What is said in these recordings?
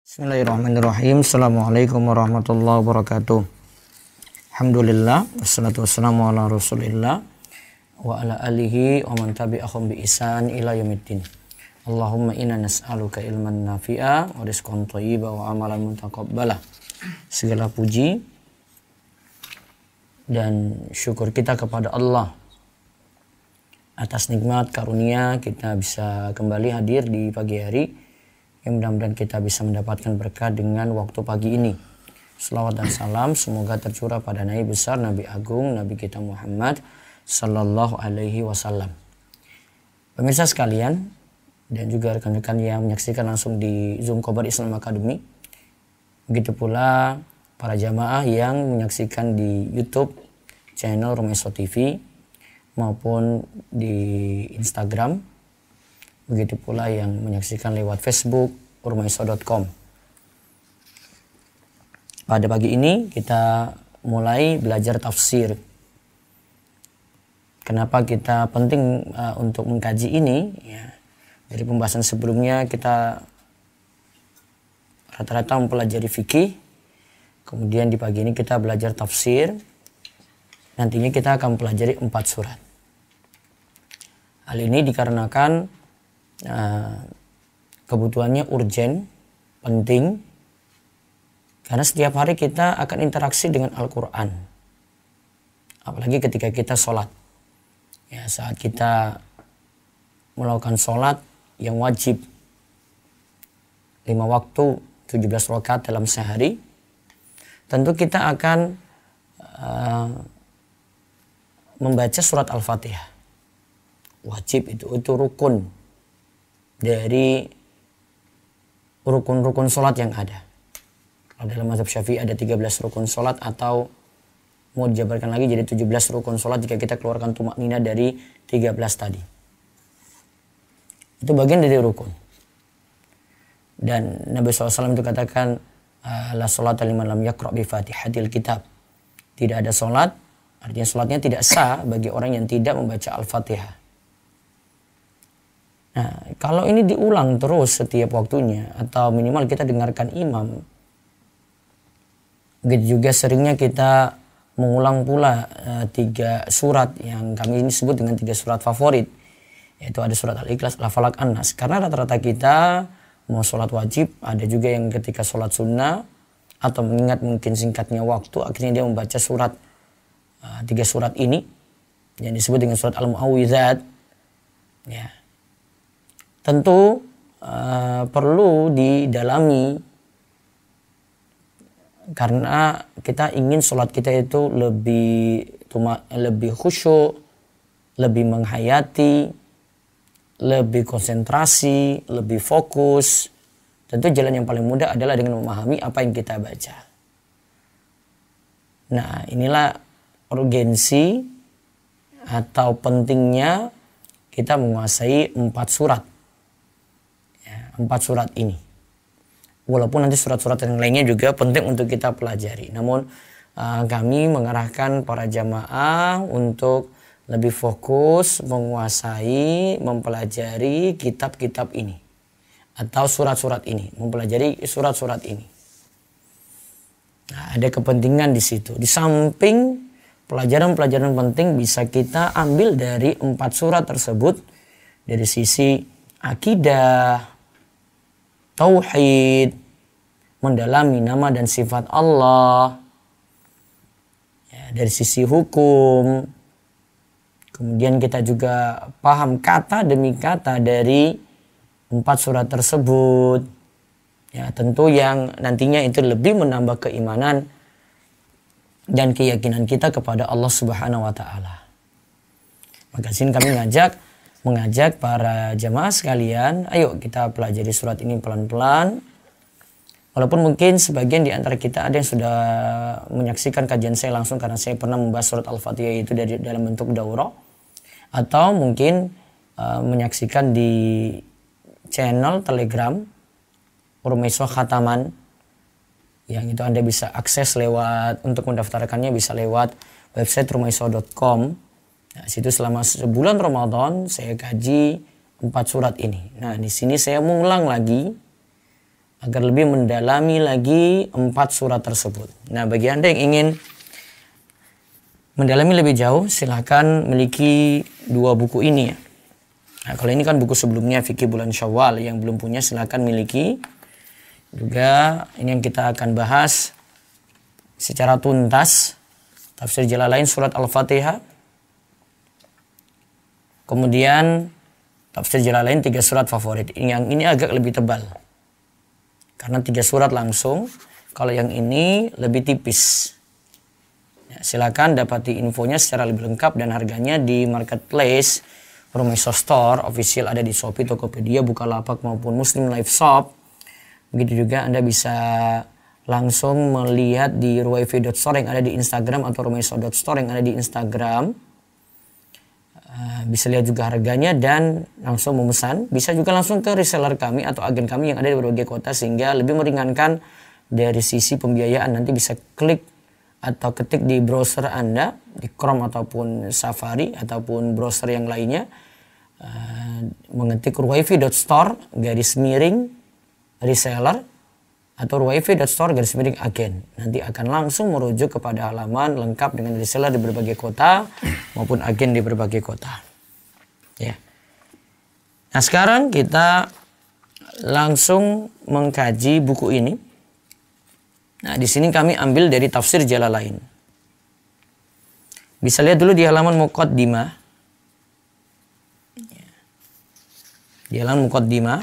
Bismillahirrahmanirrahim. Assalamualaikum warahmatullahi wabarakatuh. Alhamdulillah, wassalatu wassalamu ala rasulillah wa ala alihi wa man tabi'ahum bi ihsan ila yaumiddin. Allahumma inna nas'aluka ilman nafi'a wa rizqan thayyiba wa amalan mutaqabbala. Segala puji dan syukur kita kepada Allah atas nikmat karunia kita bisa kembali hadir di pagi hari. Yang mudah-mudahan kita bisa mendapatkan berkah dengan waktu pagi ini. Selawat dan salam semoga tercurah pada Nabi besar, Nabi agung, Nabi kita Muhammad sallallahu alaihi wasallam. Pemirsa sekalian dan juga rekan-rekan yang menyaksikan langsung di Zoom Khobar Islam Academy. Begitu pula para jamaah yang menyaksikan di YouTube channel Rumaiso TV maupun di Instagram. Begitu pula yang menyaksikan lewat Facebook urmaiso.com. Pada pagi ini kita mulai belajar tafsir. Kenapa kita penting untuk mengkaji ini? Ya, dari pembahasan sebelumnya kita rata-rata mempelajari fikih. Kemudian di pagi ini kita belajar tafsir. Nantinya kita akan mempelajari 4 surat. Hal ini dikarenakan kebutuhannya urgen, penting, karena setiap hari kita akan interaksi dengan Al-Quran, apalagi ketika kita sholat. Ya, saat kita melakukan sholat yang wajib 5 waktu 17 rakaat dalam sehari, tentu kita akan membaca surat Al-Fatihah. Wajib itu rukun dari rukun-rukun sholat yang ada. Kalau dalam mazhab Syafi'i ada 13 rukun sholat, atau mau dijabarkan lagi jadi 17 rukun sholat jika kita keluarkan tumaknina dari 13 tadi. Itu bagian dari rukun. Dan Nabi SAW itu katakan, la sholata liman lam yaqra' bi fatihatil kitab. Tidak ada sholat, artinya sholatnya tidak sah bagi orang yang tidak membaca Al-Fatihah. Nah, kalau ini diulang terus setiap waktunya, atau minimal kita dengarkan imam, begitu juga seringnya kita mengulang pula 3 surat yang kami ini sebut dengan 3 surat favorit, yaitu ada surat Al-Ikhlas, Al-Falaq, An-Nas. Karena rata-rata kita mau sholat wajib, ada juga yang ketika sholat sunnah atau mengingat mungkin singkatnya waktu, akhirnya dia membaca surat 3 surat ini yang disebut dengan surat Al-Mu'awwidzat. Ya. Tentu perlu didalami karena kita ingin sholat kita itu lebih khusyuk, lebih menghayati, lebih konsentrasi, lebih fokus. Tentu jalan yang paling mudah adalah dengan memahami apa yang kita baca. Nah, inilah urgensi atau pentingnya kita menguasai 4 surat. 4 surat ini. Walaupun nanti surat-surat yang lainnya juga penting untuk kita pelajari. Namun kami mengarahkan para jamaah untuk lebih fokus menguasai, mempelajari kitab-kitab ini. Atau surat-surat ini. Mempelajari surat-surat ini. Nah, ada kepentingan di situ. Di samping pelajaran-pelajaran penting bisa kita ambil dari 4 surat tersebut. Dari sisi akidah, tauhid, mendalami nama dan sifat Allah, ya, dari sisi hukum, kemudian kita juga paham kata demi kata dari 4 surat tersebut, ya, tentu yang nantinya itu lebih menambah keimanan dan keyakinan kita kepada Allah Subhanahu wa Ta'ala. Maka sini kami mengajak para jamaah sekalian, ayo kita pelajari surat ini pelan-pelan. Walaupun mungkin sebagian di antara kita ada yang sudah menyaksikan kajian saya langsung karena saya pernah membahas surat Al-Fatihah itu dalam bentuk daurah, atau mungkin menyaksikan di channel Telegram Rumaiso Khataman, yang itu Anda bisa akses lewat, untuk mendaftarkannya bisa lewat website rumaiso.com. Nah, situ selama sebulan Ramadan saya kaji 4 surat ini. Nah, di sini saya mengulang lagi agar lebih mendalami lagi 4 surat tersebut. Nah, bagi Anda yang ingin mendalami lebih jauh, silahkan miliki 2 buku ini ya. Nah, kalau ini kan buku sebelumnya Fikih Bulan Syawal, yang belum punya silahkan miliki. Juga ini yang kita akan bahas secara tuntas, tafsir Jalalain surat Al-Fatihah. Kemudian tafsir Jalalain 3 surat favorit. Yang ini agak lebih tebal, karena 3 surat langsung. Kalau yang ini lebih tipis. Ya, silakan dapati infonya secara lebih lengkap dan harganya di marketplace Rumaiso Store official, ada di Shopee, Tokopedia, Bukalapak maupun Muslim Life Shop. Begitu juga Anda bisa langsung melihat di ruwaifi.store yang ada di Instagram atau rumaiso.store yang ada di Instagram. Bisa lihat juga harganya dan langsung memesan. Bisa juga langsung ke reseller kami atau agen kami yang ada di berbagai kota, sehingga lebih meringankan dari sisi pembiayaan. Nanti bisa klik atau ketik di browser Anda, di Chrome ataupun Safari ataupun browser yang lainnya, mengetik ruwaifi.store _reseller atau ruwaifi.store _agen. Nanti akan langsung merujuk kepada halaman lengkap dengan reseller di berbagai kota maupun agen di berbagai kota. Ya. Nah, sekarang kita langsung mengkaji buku ini. Nah, di sini kami ambil dari tafsir Jalalain. Bisa lihat dulu di halaman Muqaddimah. Di halaman Muqaddimah.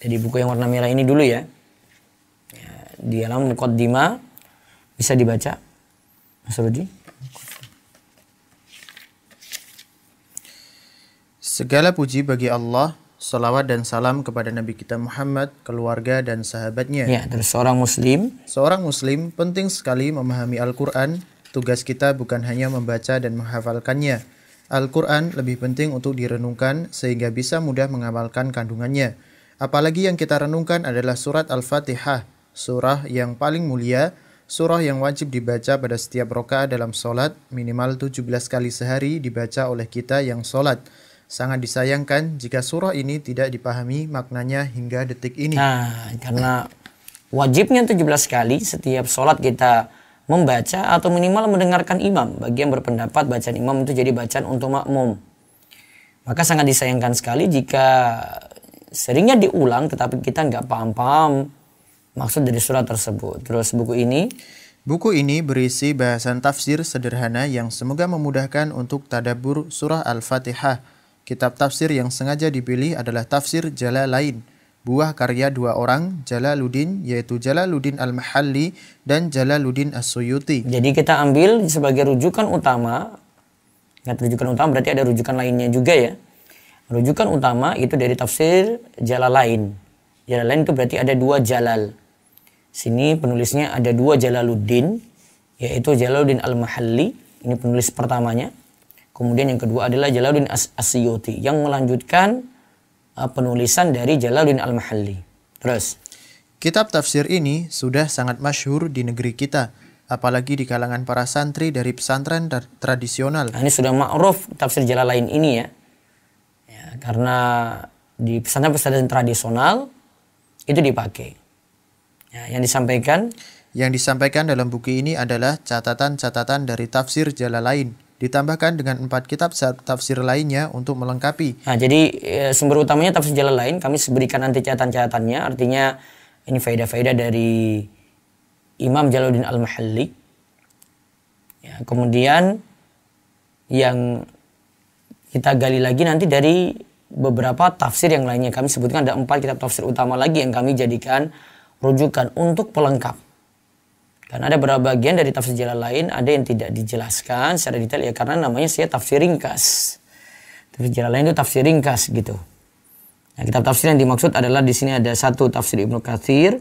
Jadi buku yang warna merah ini dulu ya. Di halaman Muqaddimah bisa dibaca, Mas Rudi. Segala puji bagi Allah, salawat dan salam kepada Nabi kita Muhammad, keluarga dan sahabatnya. Ya, terus seorang muslim. Seorang muslim penting sekali memahami Al-Quran. Tugas kita bukan hanya membaca dan menghafalkannya. Al-Quran lebih penting untuk direnungkan sehingga bisa mudah mengamalkan kandungannya. Apalagi yang kita renungkan adalah surat Al-Fatihah, surah yang paling mulia, surah yang wajib dibaca pada setiap rakaat dalam sholat, minimal 17 kali sehari dibaca oleh kita yang sholat. Sangat disayangkan jika surah ini tidak dipahami maknanya hingga detik ini. Nah, karena wajibnya 17 kali setiap sholat kita membaca atau minimal mendengarkan imam. Bagi yang berpendapat bacaan imam itu jadi bacaan untuk makmum. Maka sangat disayangkan sekali jika seringnya diulang tetapi kita nggak paham-paham maksud dari surat tersebut. Terus buku ini berisi bahasan tafsir sederhana yang semoga memudahkan untuk tadabbur surah Al-Fatihah. Kitab tafsir yang sengaja dipilih adalah tafsir Jalalain, buah karya 2 orang, Jalaluddin, yaitu Jalaluddin Al-Mahalli dan Jalaluddin As-Suyuti. Jadi kita ambil sebagai rujukan utama. Ingat, rujukan utama berarti ada rujukan lainnya juga ya. Rujukan utama itu dari tafsir Jalalain. Jalalain itu berarti ada 2 Jalal. Sini penulisnya ada 2 Jalaluddin, yaitu Jalaluddin Al-Mahalli, ini penulis pertamanya. Kemudian yang kedua adalah Jalaluddin As-Suyuti yang melanjutkan penulisan dari Jalaluddin Al-Mahalli. Terus, kitab tafsir ini sudah sangat masyhur di negeri kita, apalagi di kalangan para santri dari pesantren tradisional. Nah, ini sudah ma'ruf tafsir Jalalain ini ya. Karena di pesantren-pesantren tradisional itu dipakai. Ya, yang disampaikan dalam buku ini adalah catatan-catatan dari tafsir Jalalain, ditambahkan dengan 4 kitab tafsir lainnya untuk melengkapi. Nah, jadi sumber utamanya tafsir Jalalain, kami berikan nanti catatan-catatannya, artinya ini faedah-faedah dari Imam Jalaluddin Al-Mahalli. Ya, kemudian yang kita gali lagi nanti dari beberapa tafsir yang lainnya. Kami sebutkan ada 4 kitab tafsir utama lagi yang kami jadikan rujukan untuk pelengkap. Karena ada beberapa bagian dari tafsir Jalalain ada yang tidak dijelaskan secara detail ya, karena namanya saya tafsir ringkas. Tafsir Jalalain itu tafsir ringkas gitu. Nah, kitab tafsir yang dimaksud adalah di sini ada 1 tafsir Ibnu Katsir,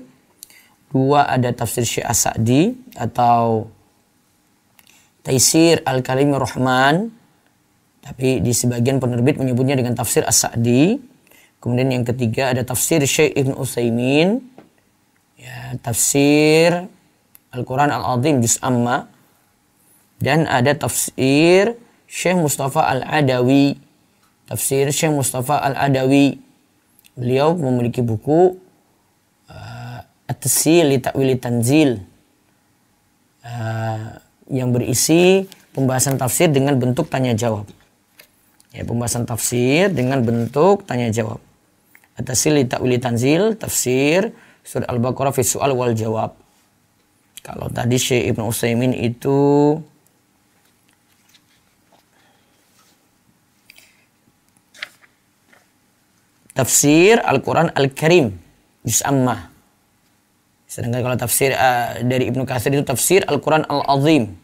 2 ada tafsir Syekh As-Sa'di atau Taisir Al-Karimur Rahman. Tapi di sebagian penerbit menyebutnya dengan tafsir As-Sa'di. Kemudian yang ketiga ada tafsir Syekh Ibnu Utsaimin. Ya, tafsir Al-Quran Al-Azim Juz Amma. Dan ada tafsir Syekh Mustafa Al-Adawi. Tafsir Syekh Mustafa Al-Adawi. Beliau memiliki buku at-tasil li ta'wili tanzil, yang berisi pembahasan tafsir dengan bentuk tanya jawab. Ya, pembahasan tafsir dengan bentuk tanya jawab. At-tasil li ta'wili tanzil, tafsir surah Al-Baqarah fi su'al wal jawab. Kalau tadi Syekh Ibnu Utsaimin itu tafsir Al-Quran Al-Karim juz Ammah. Sedangkan kalau tafsir dari Ibnu Katsir itu tafsir Al-Quran Al-Azim.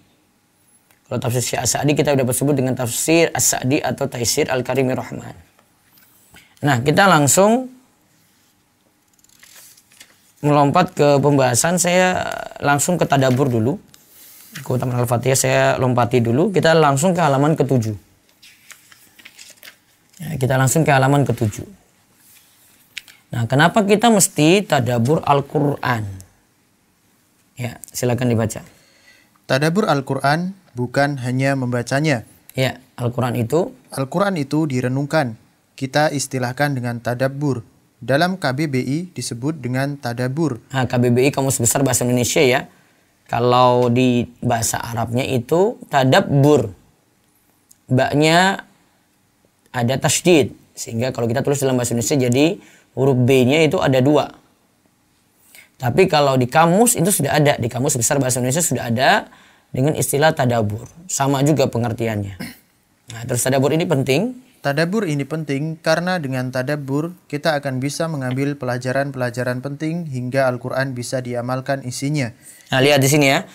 Kalau tafsir Syekh As-Sa'di kita sudah sebut dengan tafsir As-Sa'di atau Taisir Al-Karimir Rahman. Nah, kita langsung melompat ke pembahasan. Saya langsung ke tadabbur dulu. Keutamaan Al-Fatihah saya lompati dulu. Kita langsung ke halaman ke-7. Ya, kita langsung ke halaman ke-7. Nah, kenapa kita mesti tadabbur Al-Quran? Ya, silakan dibaca. Tadabbur Al-Quran bukan hanya membacanya. Ya, Al-Quran itu direnungkan. Kita istilahkan dengan tadabbur. Dalam KBBI disebut dengan tadabbur. Nah, KBBI Kamus Besar Bahasa Indonesia ya. Kalau di bahasa Arabnya itu tadabbur. Ba-nya ada tasydid. Sehingga kalau kita tulis dalam bahasa Indonesia jadi huruf B-nya itu ada 2. Tapi kalau di kamus itu sudah ada. Di Kamus Besar Bahasa Indonesia sudah ada dengan istilah tadabbur. Sama juga pengertiannya. Nah, terus tadabbur ini penting. Tadabbur ini penting karena dengan tadabbur kita akan bisa mengambil pelajaran-pelajaran penting hingga Al-Quran bisa diamalkan isinya. Nah, lihat di sini ya.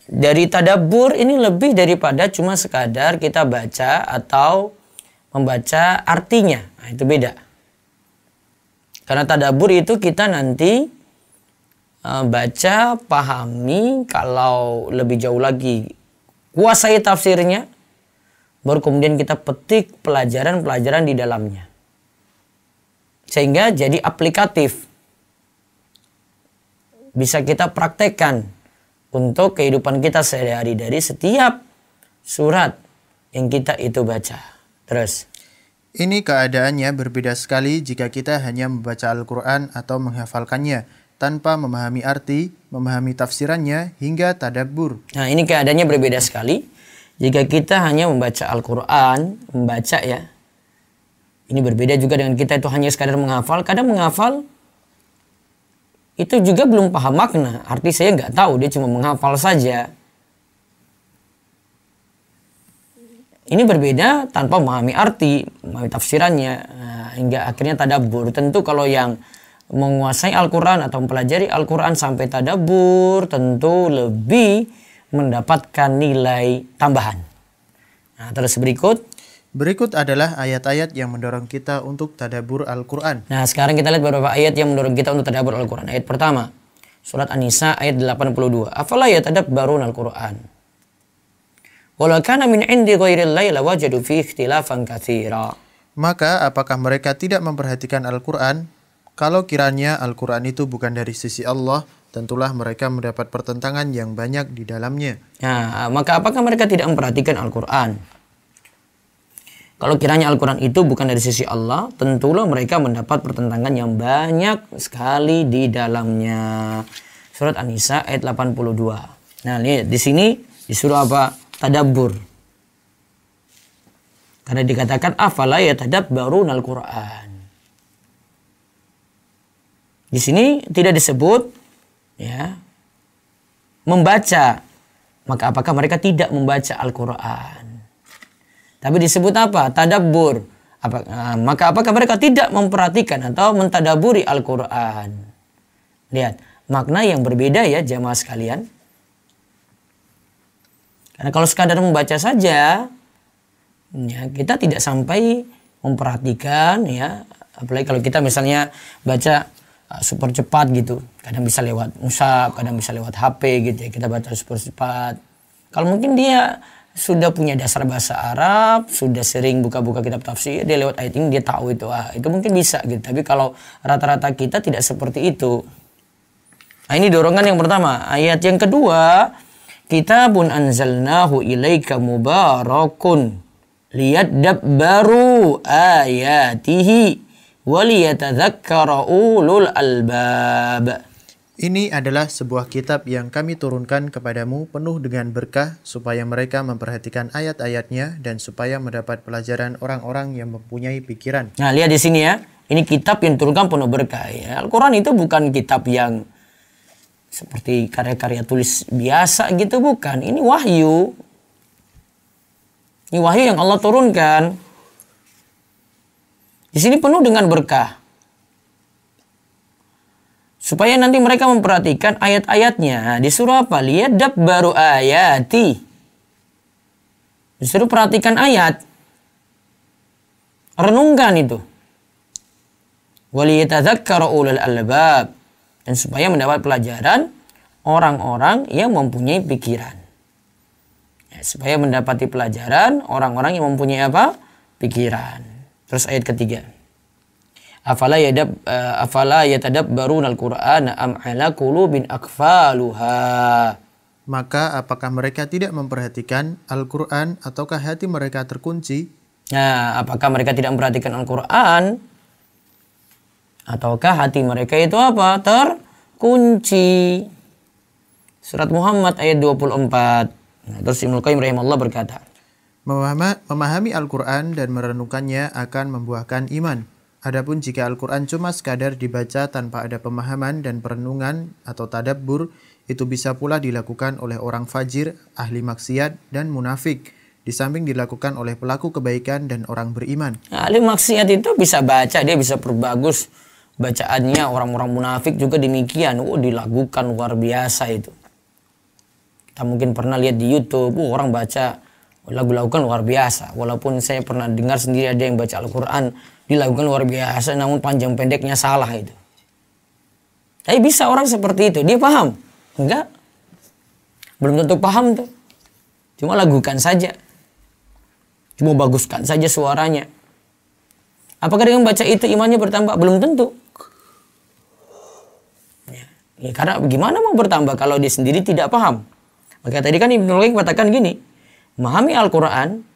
Dari tadabbur ini lebih daripada cuma sekadar kita baca atau membaca artinya. Nah, itu beda. Karena tadabbur itu kita nanti baca, pahami, kalau lebih jauh lagi kuasai tafsirnya, baru kemudian kita petik pelajaran-pelajaran di dalamnya. Sehingga jadi aplikatif. Bisa kita praktekkan untuk kehidupan kita sehari-hari dari setiap surat yang kita itu baca. Terus. Ini keadaannya berbeda sekali jika kita hanya membaca Al-Quran atau menghafalkannya tanpa memahami arti, memahami tafsirannya hingga tadabbur. Nah, ini keadaannya berbeda sekali. Jika kita hanya membaca Al-Quran, membaca ya. Ini berbeda juga dengan kita itu hanya sekadar menghafal. Kadang menghafal itu juga belum paham makna. Arti saya nggak tahu, dia cuma menghafal saja. Ini berbeda tanpa memahami arti, memahami tafsirannya. Nah, hingga akhirnya tadabbur. Tentu kalau yang menguasai Al-Quran atau mempelajari Al-Quran sampai tadabbur tentu lebih mendapatkan nilai tambahan. Nah, terus berikut adalah ayat-ayat yang mendorong kita untuk tadabbur Al-Quran. Nah, sekarang kita lihat beberapa ayat yang mendorong kita untuk tadabbur Al-Quran. Ayat pertama, surat An-Nisa ayat 82. Afala yatadabbarun Al-Quran? Walau kana min 'indi ghairillahi lawajadu fihi ikhtilafan katsira. Maka apakah mereka tidak memperhatikan Al-Quran? Kalau kiranya Al-Quran itu bukan dari sisi Allah, tentulah mereka mendapat pertentangan yang banyak di dalamnya. Nah, maka apakah mereka tidak memperhatikan Al-Quran? Kalau kiranya Al-Quran itu bukan dari sisi Allah, tentulah mereka mendapat pertentangan yang banyak sekali di dalamnya. Surat An-Nisa ayat 82. Nah, lihat di sini disuruh apa? Tadabbur. Karena dikatakan afala yatadabbarun Al-Quran. Di sini tidak disebut ya membaca. Maka apakah mereka tidak membaca Al-Quran? Tapi disebut apa? Tadabbur. Maka apakah mereka tidak memperhatikan atau mentadaburi Al-Quran? Lihat, makna yang berbeda ya jamaah sekalian. Karena kalau sekadar membaca saja, ya, kita tidak sampai memperhatikan ya. Apalagi kalau kita misalnya baca super cepat gitu, kadang bisa lewat mushaf, kadang bisa lewat HP gitu ya, kita baca super cepat. Kalau mungkin dia sudah punya dasar bahasa Arab, sudah sering buka-buka kitab tafsir, dia lewat ayat ini dia tahu itu, itu mungkin bisa gitu. Tapi kalau rata-rata kita tidak seperti itu. Nah, ini dorongan yang pertama. Ayat yang kedua, kitabun anzalnahu ilaika mubarakun liyadabbaru ayatihi waliyatadzakkara ulul albab. Ini adalah sebuah kitab yang kami turunkan kepadamu penuh dengan berkah supaya mereka memperhatikan ayat-ayatnya dan supaya mendapat pelajaran orang-orang yang mempunyai pikiran. Nah, lihat di sini ya. Ini kitab yang turunkan penuh berkah ya. Al-Quran itu bukan kitab yang seperti karya-karya tulis biasa gitu, bukan. Ini wahyu. Ini wahyu yang Allah turunkan. Di sini penuh dengan berkah. Supaya nanti mereka memperhatikan ayat-ayatnya. Disuruh apa? Liyadabbaru ayati. Disuruh perhatikan ayat. Renungkan itu. Waliyatadzakkara ulul albab. Dan supaya mendapat pelajaran orang-orang yang mempunyai pikiran. Ya, supaya mendapati pelajaran orang-orang yang mempunyai apa? Pikiran. Terus ayat ketiga. Afala yatadabbaruna al-Qur'ana am ala qulubin aqfaluha. Maka apakah mereka tidak memperhatikan Al-Quran ataukah hati mereka terkunci? Nah, apakah mereka tidak memperhatikan Al-Quran ataukah hati mereka itu apa? Terkunci. Surat Muhammad ayat 24. Nah, terus Ibnu Qayyim rahimahullah berkata, memahami Al-Quran dan merenungkannya akan membuahkan iman. Adapun jika Al-Quran cuma sekadar dibaca tanpa ada pemahaman dan perenungan atau tadabbur, itu bisa pula dilakukan oleh orang fajir, ahli maksiat, dan munafik, di samping dilakukan oleh pelaku kebaikan dan orang beriman. Nah, ahli maksiat itu bisa baca, dia bisa perbagus bacaannya. Orang-orang munafik juga demikian. Dilakukan luar biasa itu. Kita mungkin pernah lihat di YouTube, orang baca lagu-lagu kan luar biasa. Walaupun saya pernah dengar sendiri ada yang baca Al-Quran dilakukan luar biasa, namun panjang pendeknya salah itu. Tapi bisa orang seperti itu, dia paham? Enggak. Belum tentu paham tuh. Cuma lakukan saja. Cuma baguskan saja suaranya. Apakah dengan baca itu imannya bertambah? Belum tentu. Ya, karena gimana mau bertambah kalau dia sendiri tidak paham? Maka tadi kan Ibnu Qayyim katakan gini, memahami Al-Quran,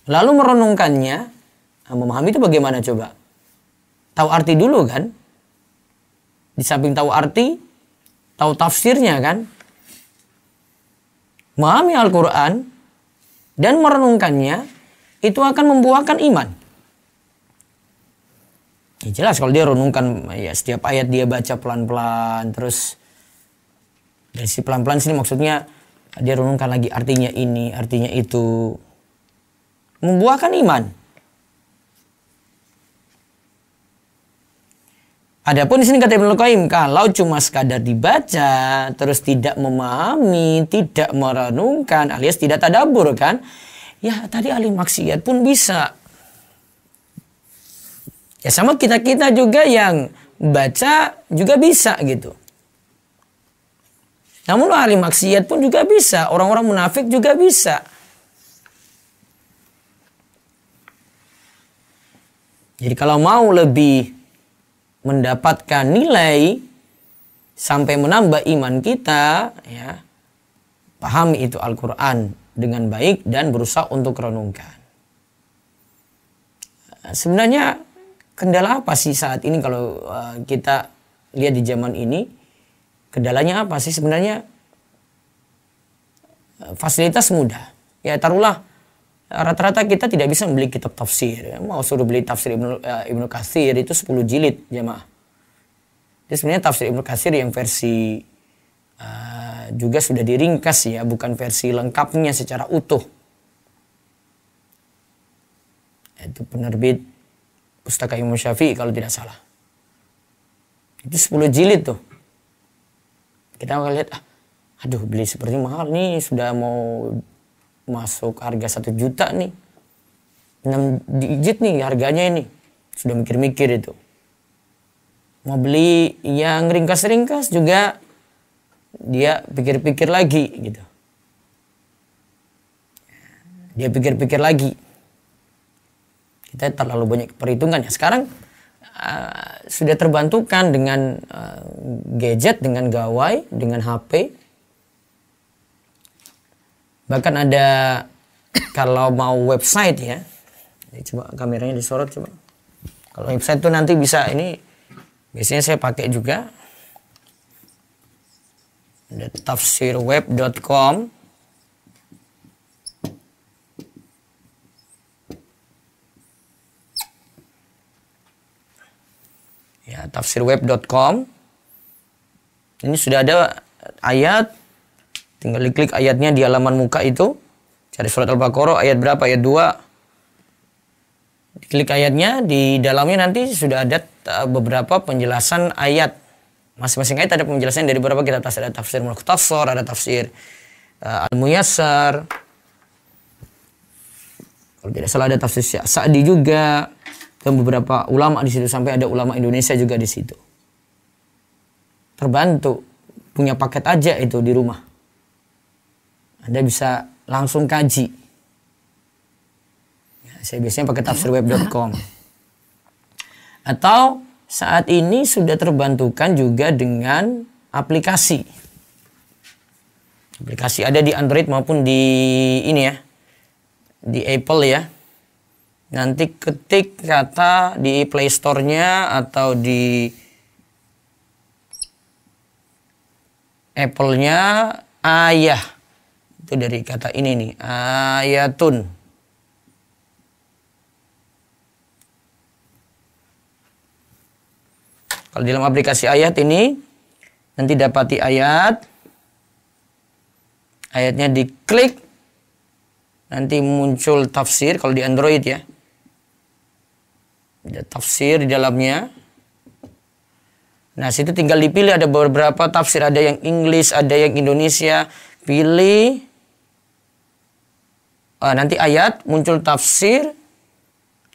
lalu merenungkannya. Nah, memahami itu bagaimana coba? Tahu arti dulu kan? Di samping tahu arti, tahu tafsirnya kan? Memahami Al-Quran dan merenungkannya, itu akan membuahkan iman. Ya jelas kalau dia renungkan, ya setiap ayat dia baca pelan-pelan, terus dari si pelan-pelan sini maksudnya dia renungkan lagi artinya ini, artinya itu. Membuahkan iman. Adapun di sini kata Ibnu Qayyim, kalau cuma sekadar dibaca, terus tidak memahami, tidak merenungkan, alias tidak tadabbur kan, ya tadi ahli maksiat pun bisa. Ya sama kita-kita juga yang baca juga bisa gitu. Namun ahli maksiat pun juga bisa, orang-orang munafik juga bisa. Jadi kalau mau lebih mendapatkan nilai sampai menambah iman kita, ya, pahami itu Al-Quran dengan baik dan berusaha untuk renungkan. Sebenarnya kendala apa sih saat ini kalau kita lihat di zaman ini? Kendalanya apa sih sebenarnya? Fasilitas mudah. Ya taruhlah rata-rata kita tidak bisa membeli kitab tafsir. Mau suruh beli tafsir Ibnu Katsir itu 10 jilid jemaah. Itu sebenarnya tafsir Ibnu Katsir yang versi juga sudah diringkas ya, bukan versi lengkapnya secara utuh. Itu penerbit Pustaka Imam Syafi'i kalau tidak salah. Itu 10 jilid tuh. Kita akan lihat, aduh beli seperti mahal nih, sudah mau masuk harga 1 juta nih. 6 digit nih harganya ini. Sudah mikir-mikir itu. Mau beli yang ringkas-ringkas juga dia pikir-pikir lagi gitu. Dia pikir-pikir lagi. Kita terlalu banyak perhitungan ya. Sekarang sudah terbantukan dengan gadget, dengan gawai, dengan HP. Bahkan ada kalau mau website ya. Coba kameranya disorot coba. Kalau website tuh nanti bisa Biasanya saya pakai juga. Ada tafsirweb.com. Ya, tafsirweb.com. Ini sudah ada ayat. Tinggal diklik ayatnya di halaman muka itu. Cari surat Al-Baqarah ayat berapa? Ayat 2. Diklik ayatnya, di dalamnya nanti sudah ada beberapa penjelasan ayat. Masing-masing ayat ada penjelasan dari beberapa kitab tafsir. Ada tafsir Mukhtasar, ada tafsir Al-Muyassar. Kalau tidak salah ada tafsir Sa'di juga. Dan beberapa ulama di situ, sampai ada ulama Indonesia juga di situ. Terbantu, punya paket aja itu di rumah. Anda bisa langsung kaji. Ya, saya biasanya pakai tafsirweb.com. Atau saat ini sudah terbantukan juga dengan aplikasi. Aplikasi ada di Android maupun di ini ya, di Apple ya. Nanti ketik kata di Play Store-nya atau di Apple-nya ayah. Itu dari kata ini nih, ayatun. Kalau dalam aplikasi ayat ini, nanti dapati ayat. Ayatnya diklik, nanti muncul tafsir kalau di Android ya. Ada tafsir di dalamnya. Nah, situ tinggal dipilih, ada beberapa tafsir, ada yang English, ada yang Indonesia. Pilih. Nanti ayat, muncul tafsir.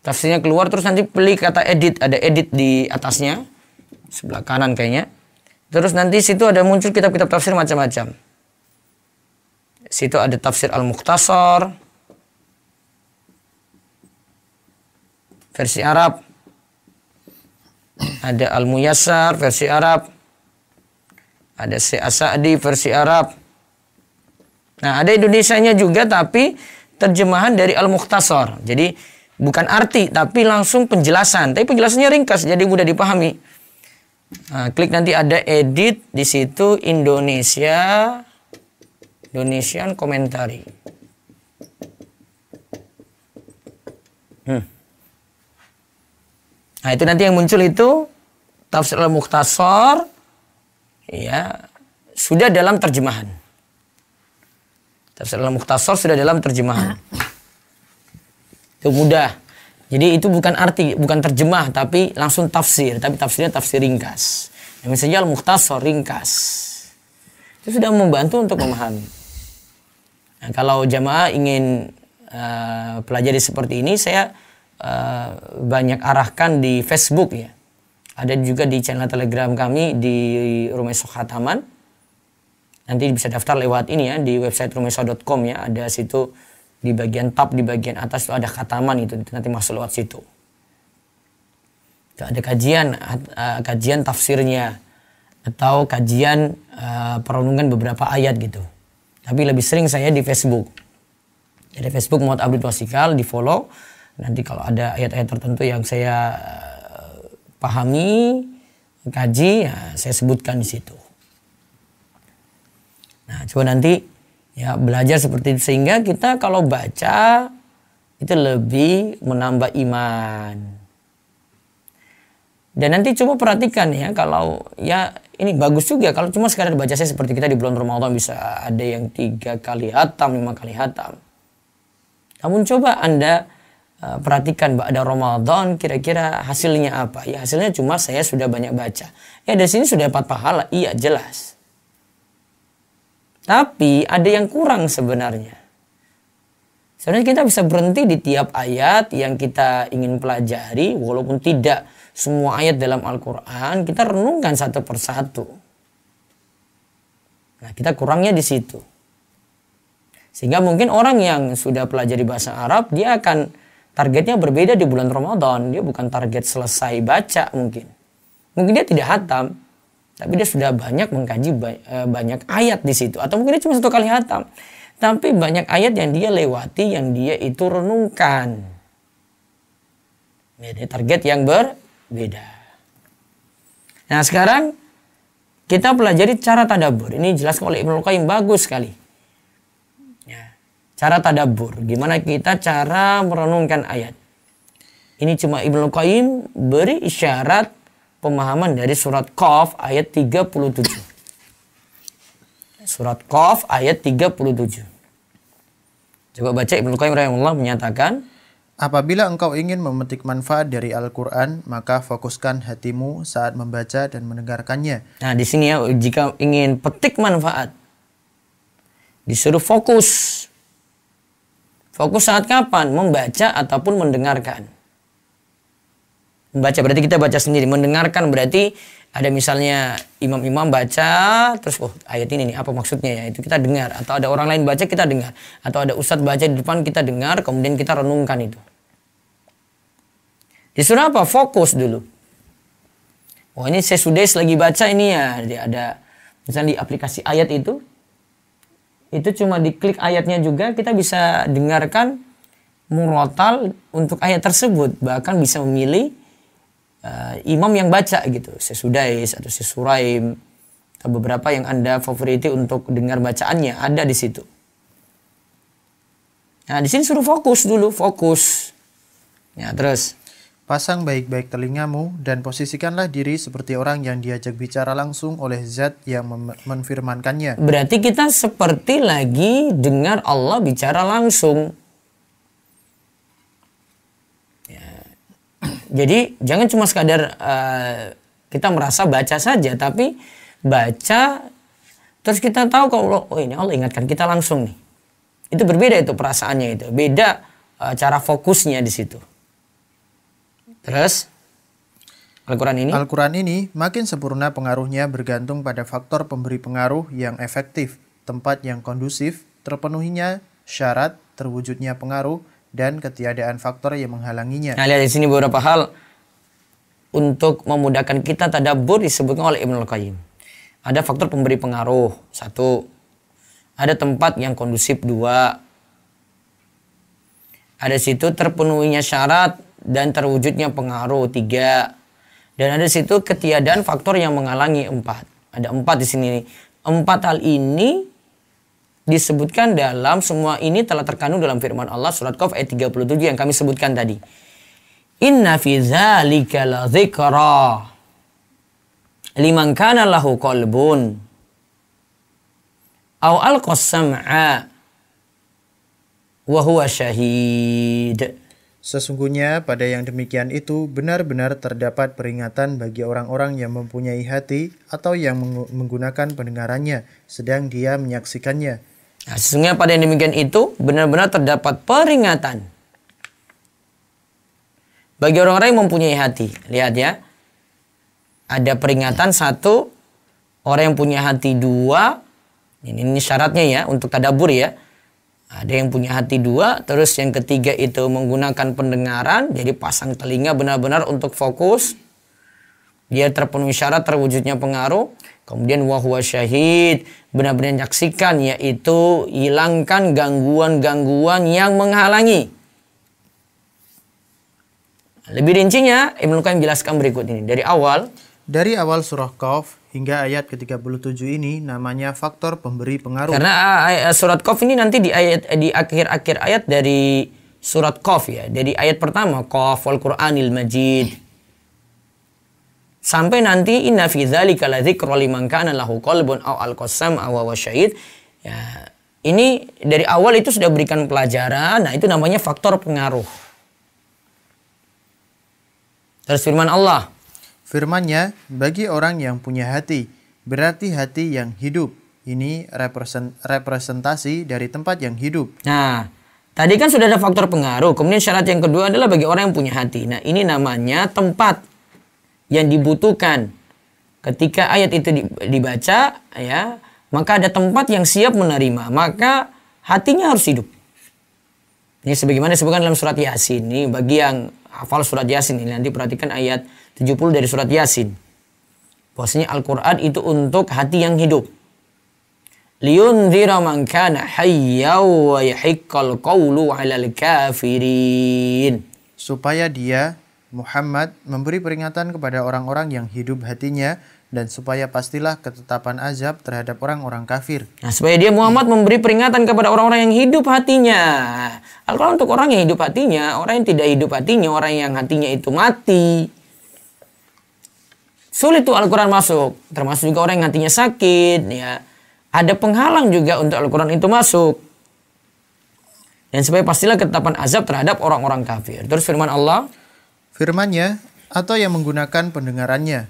Tafsirnya keluar, terus nanti pilih kata edit. Ada edit di atasnya. Sebelah kanan kayaknya. Terus nanti situ ada muncul kitab-kitab tafsir macam-macam. Situ ada tafsir Al-Mukhtasar. Versi Arab. Ada Al-Muyassar versi Arab. Ada Sa'di versi Arab. Nah, ada Indonesianya juga tapi terjemahan dari Al-Mukhtasar. Jadi bukan arti tapi langsung penjelasan. Tapi penjelasannya ringkas jadi mudah dipahami. Nah, klik nanti ada edit di situ Indonesian Commentary. Nah, itu nanti yang muncul itu tafsir Al-Mukhtasar ya, sudah dalam terjemahan. Tafsir Al-Mukhtasar sudah dalam terjemahan. Itu mudah. Jadi itu bukan arti, bukan terjemah tapi langsung tafsir, tapi tafsirnya tafsir ringkas. Yang misalnya Al-Mukhtasar ringkas. Itu sudah membantu untuk memahami. Nah, kalau jamaah ingin pelajari seperti ini, saya banyak arahkan di Facebook ya. Ada juga di channel Telegram kami di Rumeso Khataman. Nanti bisa daftar lewat ini ya, di website rumeso.com ya. Ada situ di bagian tab, di bagian atas itu ada khataman itu nanti masuk lewat situ. Itu ada kajian tafsirnya atau kajian perenungan beberapa ayat gitu. Tapi lebih sering saya di Facebook. Jadi Facebook Muhammad Abdul Twasikal, di follow. Nanti kalau ada ayat-ayat tertentu yang saya pahami, kaji, ya saya sebutkan di situ. Nah, coba nanti ya belajar seperti itu sehingga kita kalau baca itu lebih menambah iman. Dan nanti coba perhatikan ya, kalau ya ini bagus juga kalau cuma sekadar baca, saya seperti kita di bulan Ramadan bisa ada yang 3 kali hatam, 5 kali hatam. Namun coba Anda perhatikan ada Ramadan kira-kira hasilnya apa? Ya hasilnya cuma saya sudah banyak baca. Ya dari sini sudah dapat pahala, iya jelas. Tapi ada yang kurang sebenarnya. Sebenarnya kita bisa berhenti di tiap ayat yang kita ingin pelajari, walaupun tidak semua ayat dalam Al-Quran, kita renungkan satu persatu. Nah, kita kurangnya di situ. Sehingga mungkin orang yang sudah pelajari bahasa Arab, dia akan targetnya berbeda di bulan Ramadan. Dia bukan target selesai baca mungkin. Mungkin dia tidak hatam, tapi dia sudah banyak mengkaji banyak ayat di situ. Atau mungkin dia cuma 1 kali hatam. Tapi banyak ayat yang dia lewati, yang dia itu renungkan. Ini target yang berbeda. Nah sekarang kita pelajari cara tadabbur. Ini jelas oleh Ibnu Qayyim, bagus sekali. Ya. Cara tadabbur, gimana kita cara merenungkan ayat. Ini cuma Ibnu Qayyim beri isyarat pemahaman dari surat Qaf ayat 37. Surat Qaf ayat 37. Coba baca, Ibnu Qayyim rahimahullah menyatakan, apabila engkau ingin memetik manfaat dari Al-Quran, maka fokuskan hatimu saat membaca dan mendengarkannya. Nah di sini ya, jika ingin petik manfaat, disuruh fokus. Fokus saat kapan? Membaca ataupun mendengarkan. Membaca berarti kita baca sendiri. Mendengarkan berarti ada misalnya imam-imam baca, terus ayat ini nih apa maksudnya ya, itu kita dengar. Atau ada orang lain baca, kita dengar. Atau ada ustadz baca di depan, kita dengar, kemudian kita renungkan itu. Disuruh apa? Fokus dulu. Oh ini saya sudah lagi baca ini ya, ada misalnya di aplikasi ayat itu cuma diklik ayatnya juga kita bisa dengarkan murotal untuk ayat tersebut. Bahkan bisa memilih imam yang baca gitu, Sesudais atau Sesuraim atau beberapa yang Anda favoriti untuk dengar bacaannya ada di situ. Nah di sini suruh fokus dulu, fokus. Ya terus. Pasang baik-baik telingamu dan posisikanlah diri seperti orang yang diajak bicara langsung oleh zat yang menfirmankannya. Berarti kita seperti lagi dengar Allah bicara langsung. Ya. Jadi jangan cuma sekadar kita merasa baca saja, tapi baca terus kita tahu kalau oh ini Allah ingatkan kita langsung nih. Itu berbeda itu perasaannya itu. Beda cara fokusnya di situ. Terus Al-Quran ini makin sempurna pengaruhnya bergantung pada faktor pemberi pengaruh yang efektif, tempat yang kondusif, terpenuhinya syarat, terwujudnya pengaruh, dan ketiadaan faktor yang menghalanginya. Nah lihat di sini beberapa hal untuk memudahkan kita tadabbur disebutkan oleh Ibnu Qayyim. Ada faktor pemberi pengaruh, 1. Ada tempat yang kondusif, 2. Ada situ terpenuhinya syarat dan terwujudnya pengaruh, 3. Dan ada situ ketiadaan faktor yang menghalangi, 4. Ada 4 di sini. 4 hal ini disebutkan dalam semua ini telah terkandung dalam firman Allah surat Qaf ayat 37 yang kami sebutkan tadi. Inna fi dzalika la dzikra liman kana lahu qalbun aw alqas sam'a wa huwa syahid. Sesungguhnya pada yang demikian itu benar-benar terdapat peringatan bagi orang-orang yang mempunyai hati atau yang menggunakan pendengarannya sedang dia menyaksikannya. Nah, sesungguhnya pada yang demikian itu benar-benar terdapat peringatan bagi orang-orang yang mempunyai hati. Lihat ya, ada peringatan 1, orang yang punya hati 2. Ini syaratnya ya untuk tadabbur ya. Ada yang punya hati 2, terus yang ketiga itu menggunakan pendengaran, jadi pasang telinga benar-benar untuk fokus. Dia terpenuhi syarat terwujudnya pengaruh. Kemudian wahuwa syahid, benar-benar menyaksikan, yaitu hilangkan gangguan-gangguan yang menghalangi. Lebih rincinya Ibnu Qayyim jelaskan berikut ini. Dari awal surah Qaf hingga ayat ke-37 ini namanya faktor pemberi pengaruh. Karena surat Qaf ini nanti di akhir-akhir ayat dari surat Qaf ya. Dari ayat pertama Qaf wal Qur'anil Majid. Sampai nanti inna fi dzalika la dzikra liman kana lahu qalbun aw alqasam aw wa syahid. Ya, ini dari awal itu sudah berikan pelajaran. Nah, itu namanya faktor pengaruh. Terus firman Allah. Firman-Nya, bagi orang yang punya hati, berarti hati yang hidup. Ini representasi dari tempat yang hidup. Nah, tadi kan sudah ada faktor pengaruh. Kemudian syarat yang kedua adalah bagi orang yang punya hati. Nah, ini namanya tempat yang dibutuhkan. Ketika ayat itu dibaca, ya, maka ada tempat yang siap menerima. Maka hatinya harus hidup. Ini sebagaimana disebutkan dalam surat Yasin. Ini bagi yang hafal surat Yasin ini, nanti perhatikan ayat 70 dari surat Yasin. Bahwasanya Al-Quran itu untuk hati yang hidup. Liyunzira man kana hayya wa yahiqqal qawlu 'alal kafirin. Supaya dia Muhammad memberi peringatan kepada orang-orang yang hidup hatinya dan supaya pastilah ketetapan azab terhadap orang-orang kafir. Nah, supaya dia Muhammad memberi peringatan kepada orang-orang yang hidup hatinya. Al-Quran untuk orang yang hidup hatinya, orang yang tidak hidup hatinya, orang yang hatinya itu mati. Sulit tuh Al-Quran masuk. Termasuk juga orang yang hatinya sakit. Ya. Ada penghalang juga untuk Al-Quran itu masuk. Dan supaya pastilah ketetapan azab terhadap orang-orang kafir. Terus firman Allah. Firman-Nya atau yang menggunakan pendengarannya.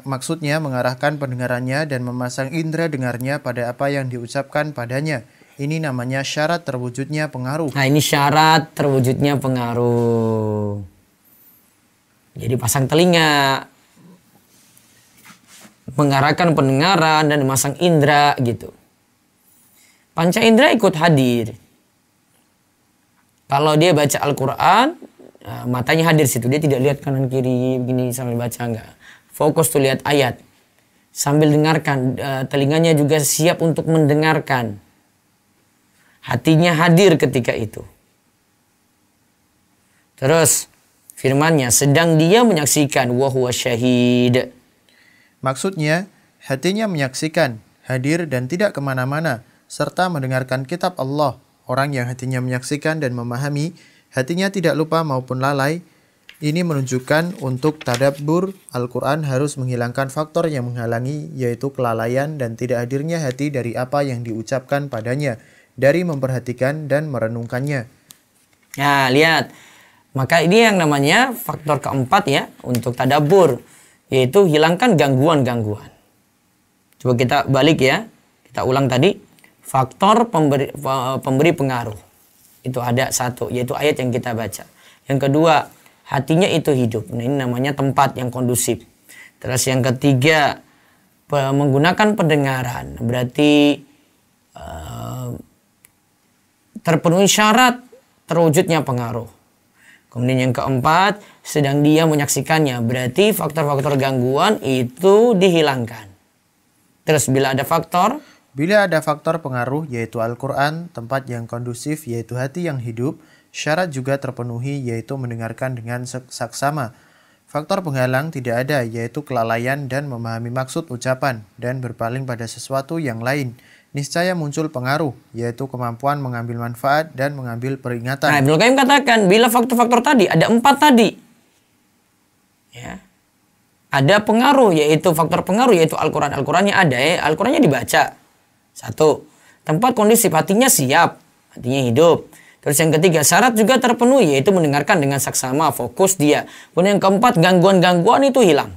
Maksudnya mengarahkan pendengarannya dan memasang indera dengarnya pada apa yang diucapkan padanya. Ini namanya syarat terwujudnya pengaruh. Nah, ini syarat terwujudnya pengaruh. Jadi pasang telinga, mengarahkan pendengaran dan memasang indera gitu. Panca indera ikut hadir. Kalau dia baca Al-Quran, matanya hadir situ. Dia tidak lihat kanan kiri begini sambil baca, enggak. Fokus tuh lihat ayat. Sambil dengarkan, telinganya juga siap untuk mendengarkan. Hatinya hadir ketika itu. Terus firman-Nya, sedang dia menyaksikan wa huwa syahid. Maksudnya, hatinya menyaksikan, hadir dan tidak kemana-mana, serta mendengarkan kitab Allah. Orang yang hatinya menyaksikan dan memahami, hatinya tidak lupa maupun lalai. Ini menunjukkan untuk tadabbur Al-Quran harus menghilangkan faktor yang menghalangi, yaitu kelalaian dan tidak hadirnya hati dari apa yang diucapkan padanya, dari memperhatikan dan merenungkannya. Nah, lihat. Maka ini yang namanya faktor keempat ya, untuk tadabbur. Yaitu hilangkan gangguan-gangguan. Coba kita balik ya. Kita ulang tadi. Faktor pemberi pengaruh. Itu ada satu, yaitu ayat yang kita baca. Yang kedua, hatinya itu hidup. Nah, ini namanya tempat yang kondusif. Terus yang ketiga, menggunakan pendengaran. Berarti terpenuhi syarat terwujudnya pengaruh. Kemudian yang keempat, sedang dia menyaksikannya. Berarti faktor-faktor gangguan itu dihilangkan. Terus bila ada faktor pengaruh yaitu Al-Quran, tempat yang kondusif yaitu hati yang hidup, syarat juga terpenuhi yaitu mendengarkan dengan saksama. Faktor penghalang tidak ada yaitu kelalaian dan memahami maksud ucapan dan berpaling pada sesuatu yang lain. Niscaya muncul pengaruh, yaitu kemampuan mengambil manfaat dan mengambil peringatan. Nah, Ibnu Qayyim katakan, bila faktor-faktor tadi, ada 4 tadi. Ya. Ada pengaruh, yaitu faktor pengaruh, yaitu Al-Quran. Al-Qurannya ada, Al-Qurannya dibaca. 1. Tempat kondisi hatinya siap, hatinya hidup. Terus yang ketiga, syarat juga terpenuhi, yaitu mendengarkan dengan saksama, fokus dia. Kemudian yang keempat, gangguan-gangguan itu hilang.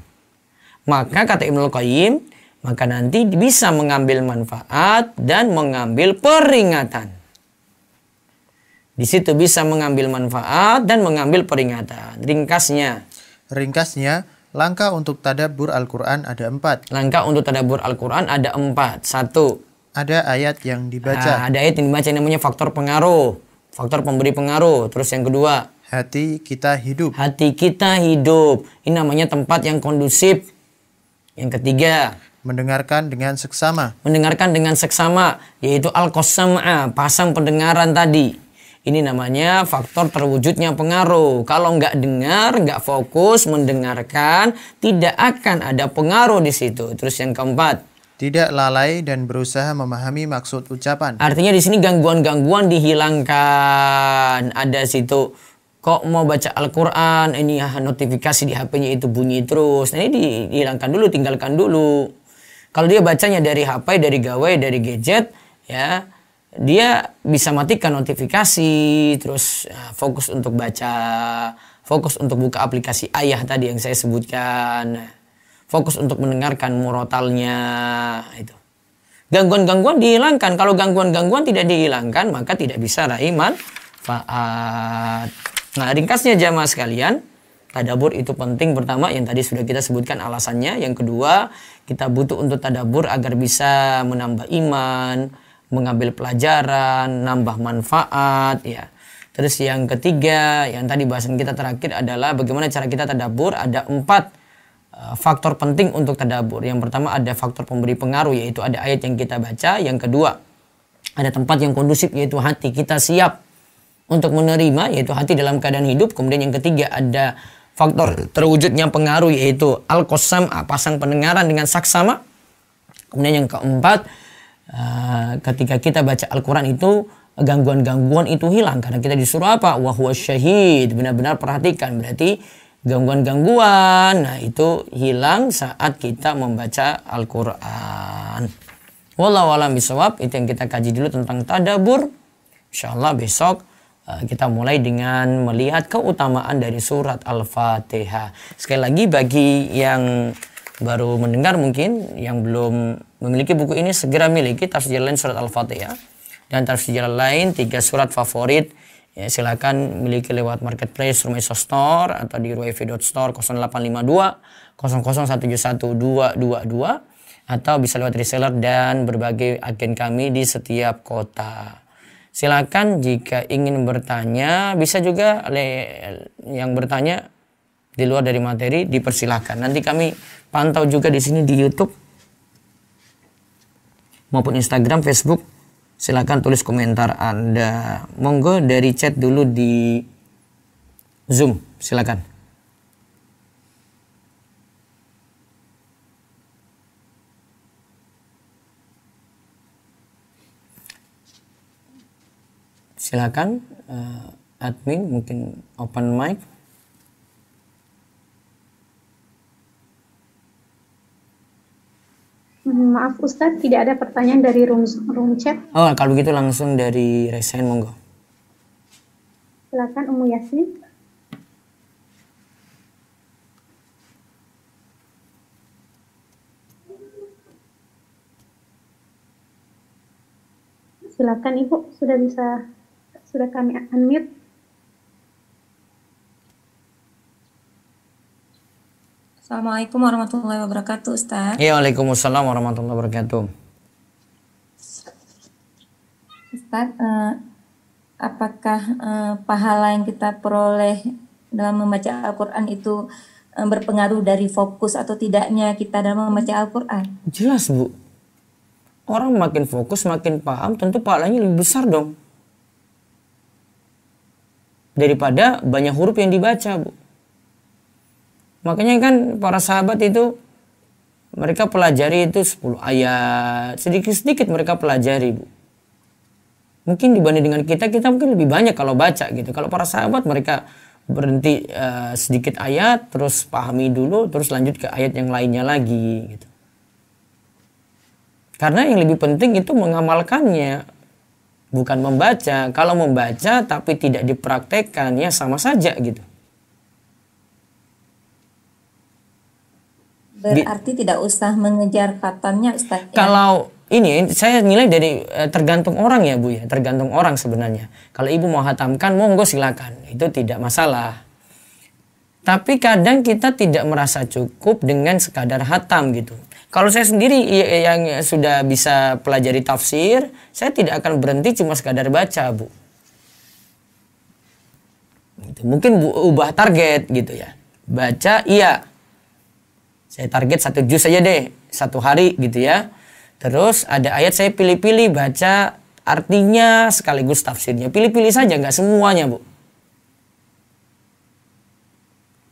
Maka kata Ibnu Qayyim, maka nanti bisa mengambil manfaat dan mengambil peringatan. Di situ bisa mengambil manfaat dan mengambil peringatan. Ringkasnya, langkah untuk tadabbur Al-Quran ada 4. Langkah untuk tadabbur Al-Quran ada 4. 1. Ada ayat yang dibaca. Ada ayat yang dibaca yang namanya faktor pengaruh. Faktor pemberi pengaruh. Terus yang kedua, hati kita hidup. Hati kita hidup. Ini namanya tempat yang kondusif. Yang ketiga, mendengarkan dengan seksama. Mendengarkan dengan seksama, yaitu al-qasam'a, pasang pendengaran tadi. Ini namanya faktor terwujudnya pengaruh. Kalau nggak dengar, nggak fokus mendengarkan, tidak akan ada pengaruh di situ. Terus yang keempat, tidak lalai dan berusaha memahami maksud ucapan. Artinya di sini gangguan-gangguan dihilangkan. Ada situ, kok mau baca Al-Quran, ini notifikasi di HP-nya itu bunyi terus. Nah, ini dihilangkan dulu, tinggalkan dulu. Kalau dia bacanya dari HP, dari gawai, dari gadget, ya, dia bisa matikan notifikasi, terus fokus untuk baca, fokus untuk buka aplikasi ayah tadi yang saya sebutkan, fokus untuk mendengarkan murotalnya, itu. Gangguan-gangguan dihilangkan. Kalau gangguan-gangguan tidak dihilangkan, maka tidak bisa raih manfaat. Nah, ringkasnya jamaah sekalian, tadabbur itu penting. Pertama, yang tadi sudah kita sebutkan alasannya. Yang kedua, kita butuh untuk tadabbur agar bisa menambah iman, mengambil pelajaran, nambah manfaat, ya. Terus yang ketiga, yang tadi bahasan kita terakhir adalah bagaimana cara kita tadabbur. Ada 4 faktor penting untuk tadabbur. Yang pertama ada faktor pemberi pengaruh, yaitu ada ayat yang kita baca. Yang kedua, ada tempat yang kondusif, yaitu hati kita siap untuk menerima, yaitu hati dalam keadaan hidup. Kemudian yang ketiga ada faktor terwujudnya pengaruh yaitu al-qasam, pasang pendengaran dengan saksama. Kemudian yang keempat, ketika kita baca Al-Quran itu gangguan-gangguan itu hilang karena kita disuruh apa? Wa huwa syahid. Benar-benar perhatikan, berarti gangguan-gangguan nah itu hilang saat kita membaca Al-Quran. Wallahu a'lam bishawab. Itu yang kita kaji dulu tentang tadabbur. Insyaallah besok kita mulai dengan melihat keutamaan dari surat Al-Fatihah. Sekali lagi bagi yang baru mendengar mungkin yang belum memiliki buku ini, segera miliki tafsir jalan surat Al-Fatihah dan tafsir jalan lain 3 surat favorit. Ya, silakan miliki lewat marketplace Rumaiso Store atau di ruwaifi.store 0852 00171222 atau bisa lewat reseller dan berbagai agen kami di setiap kota. Silakan jika ingin bertanya, bisa juga yang bertanya di luar dari materi dipersilahkan. Nanti kami pantau juga di sini di YouTube maupun Instagram, Facebook. Silakan tulis komentar Anda. Monggo dari chat dulu di Zoom. Silakan. Silakan admin mungkin open mic. Maaf Ustadz, tidak ada pertanyaan dari room chat. Oh, kalau begitu langsung dari Resign, monggo. Silakan Ummu Yasmin. Silakan Ibu, sudah kami unmute. Assalamualaikum warahmatullahi wabarakatuh, Ustaz. Ya, waalaikumsalam warahmatullahi wabarakatuh. Ustaz, apakah pahala yang kita peroleh dalam membaca Al-Quran itu berpengaruh dari fokus atau tidaknya kita dalam membaca Al-Quran? Jelas, Bu. Orang makin fokus, makin paham, tentu pahalanya lebih besar dong. Daripada banyak huruf yang dibaca, Bu. Makanya kan para sahabat itu mereka pelajari itu 10 ayat. Sedikit-sedikit mereka pelajari, Bu. Mungkin dibanding dengan kita mungkin lebih banyak kalau baca gitu. Kalau para sahabat mereka berhenti sedikit ayat, terus pahami dulu, terus lanjut ke ayat yang lainnya lagi gitu. Karena yang lebih penting itu mengamalkannya, bukan membaca. Kalau membaca tapi tidak dipraktekkan ya sama saja gitu. Berarti tidak usah mengejar khatamnya, Ustaz. Kalau ini saya nilai dari tergantung orang ya, Bu ya. Tergantung orang sebenarnya. Kalau Ibu mau hatamkan, monggo silakan. Itu tidak masalah. Tapi kadang kita tidak merasa cukup dengan sekadar hatam gitu. Kalau saya sendiri yang sudah bisa pelajari tafsir, saya tidak akan berhenti cuma sekadar baca, Bu. Gitu. Mungkin ubah target gitu ya. Baca, iya. Saya target 1 juz saja deh, 1 hari gitu ya. Terus ada ayat saya pilih-pilih baca artinya sekaligus tafsirnya. Pilih-pilih saja, nggak semuanya, Bu.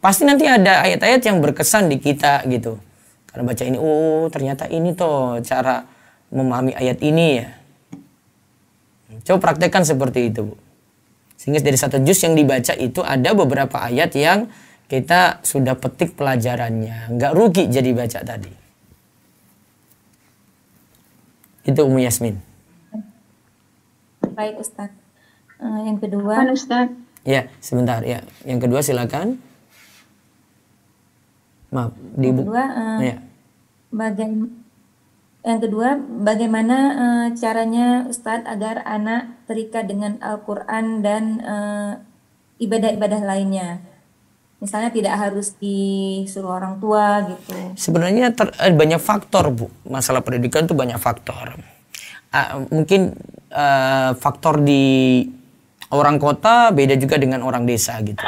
Pasti nanti ada ayat-ayat yang berkesan di kita gitu. Karena baca ini, oh ternyata ini toh cara memahami ayat ini ya. Coba praktekkan seperti itu, Bu. Sehingga dari 1 juz yang dibaca itu ada beberapa ayat yang kita sudah petik pelajarannya. Nggak rugi jadi baca tadi. Itu Ummu Yasmin. Baik, Ustaz. Yang kedua. Ustaz. Ya, sebentar ya. Yang kedua silakan. Maaf, di Yang kedua, ya. Yang kedua, bagaimana caranya Ustadz agar anak terikat dengan Al-Quran dan ibadah-ibadah lainnya? Misalnya tidak harus disuruh orang tua gitu. Sebenarnya banyak faktor, Bu. Masalah pendidikan itu banyak faktor. Mungkin faktor di orang kota beda juga dengan orang desa gitu.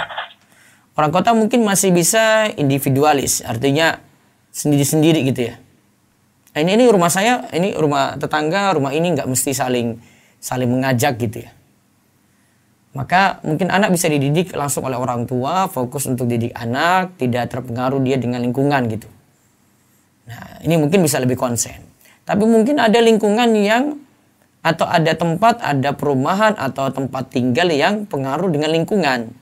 Orang kota mungkin masih bisa individualis, artinya sendiri-sendiri gitu ya. Ini rumah saya, ini rumah tetangga, rumah ini nggak mesti saling mengajak gitu ya. Maka mungkin anak bisa dididik langsung oleh orang tua, fokus untuk didik anak, tidak terpengaruh dia dengan lingkungan gitu. Nah, ini mungkin bisa lebih konsen. Tapi mungkin ada lingkungan yang, atau ada tempat, ada perumahan atau tempat tinggal yang pengaruh dengan lingkungan.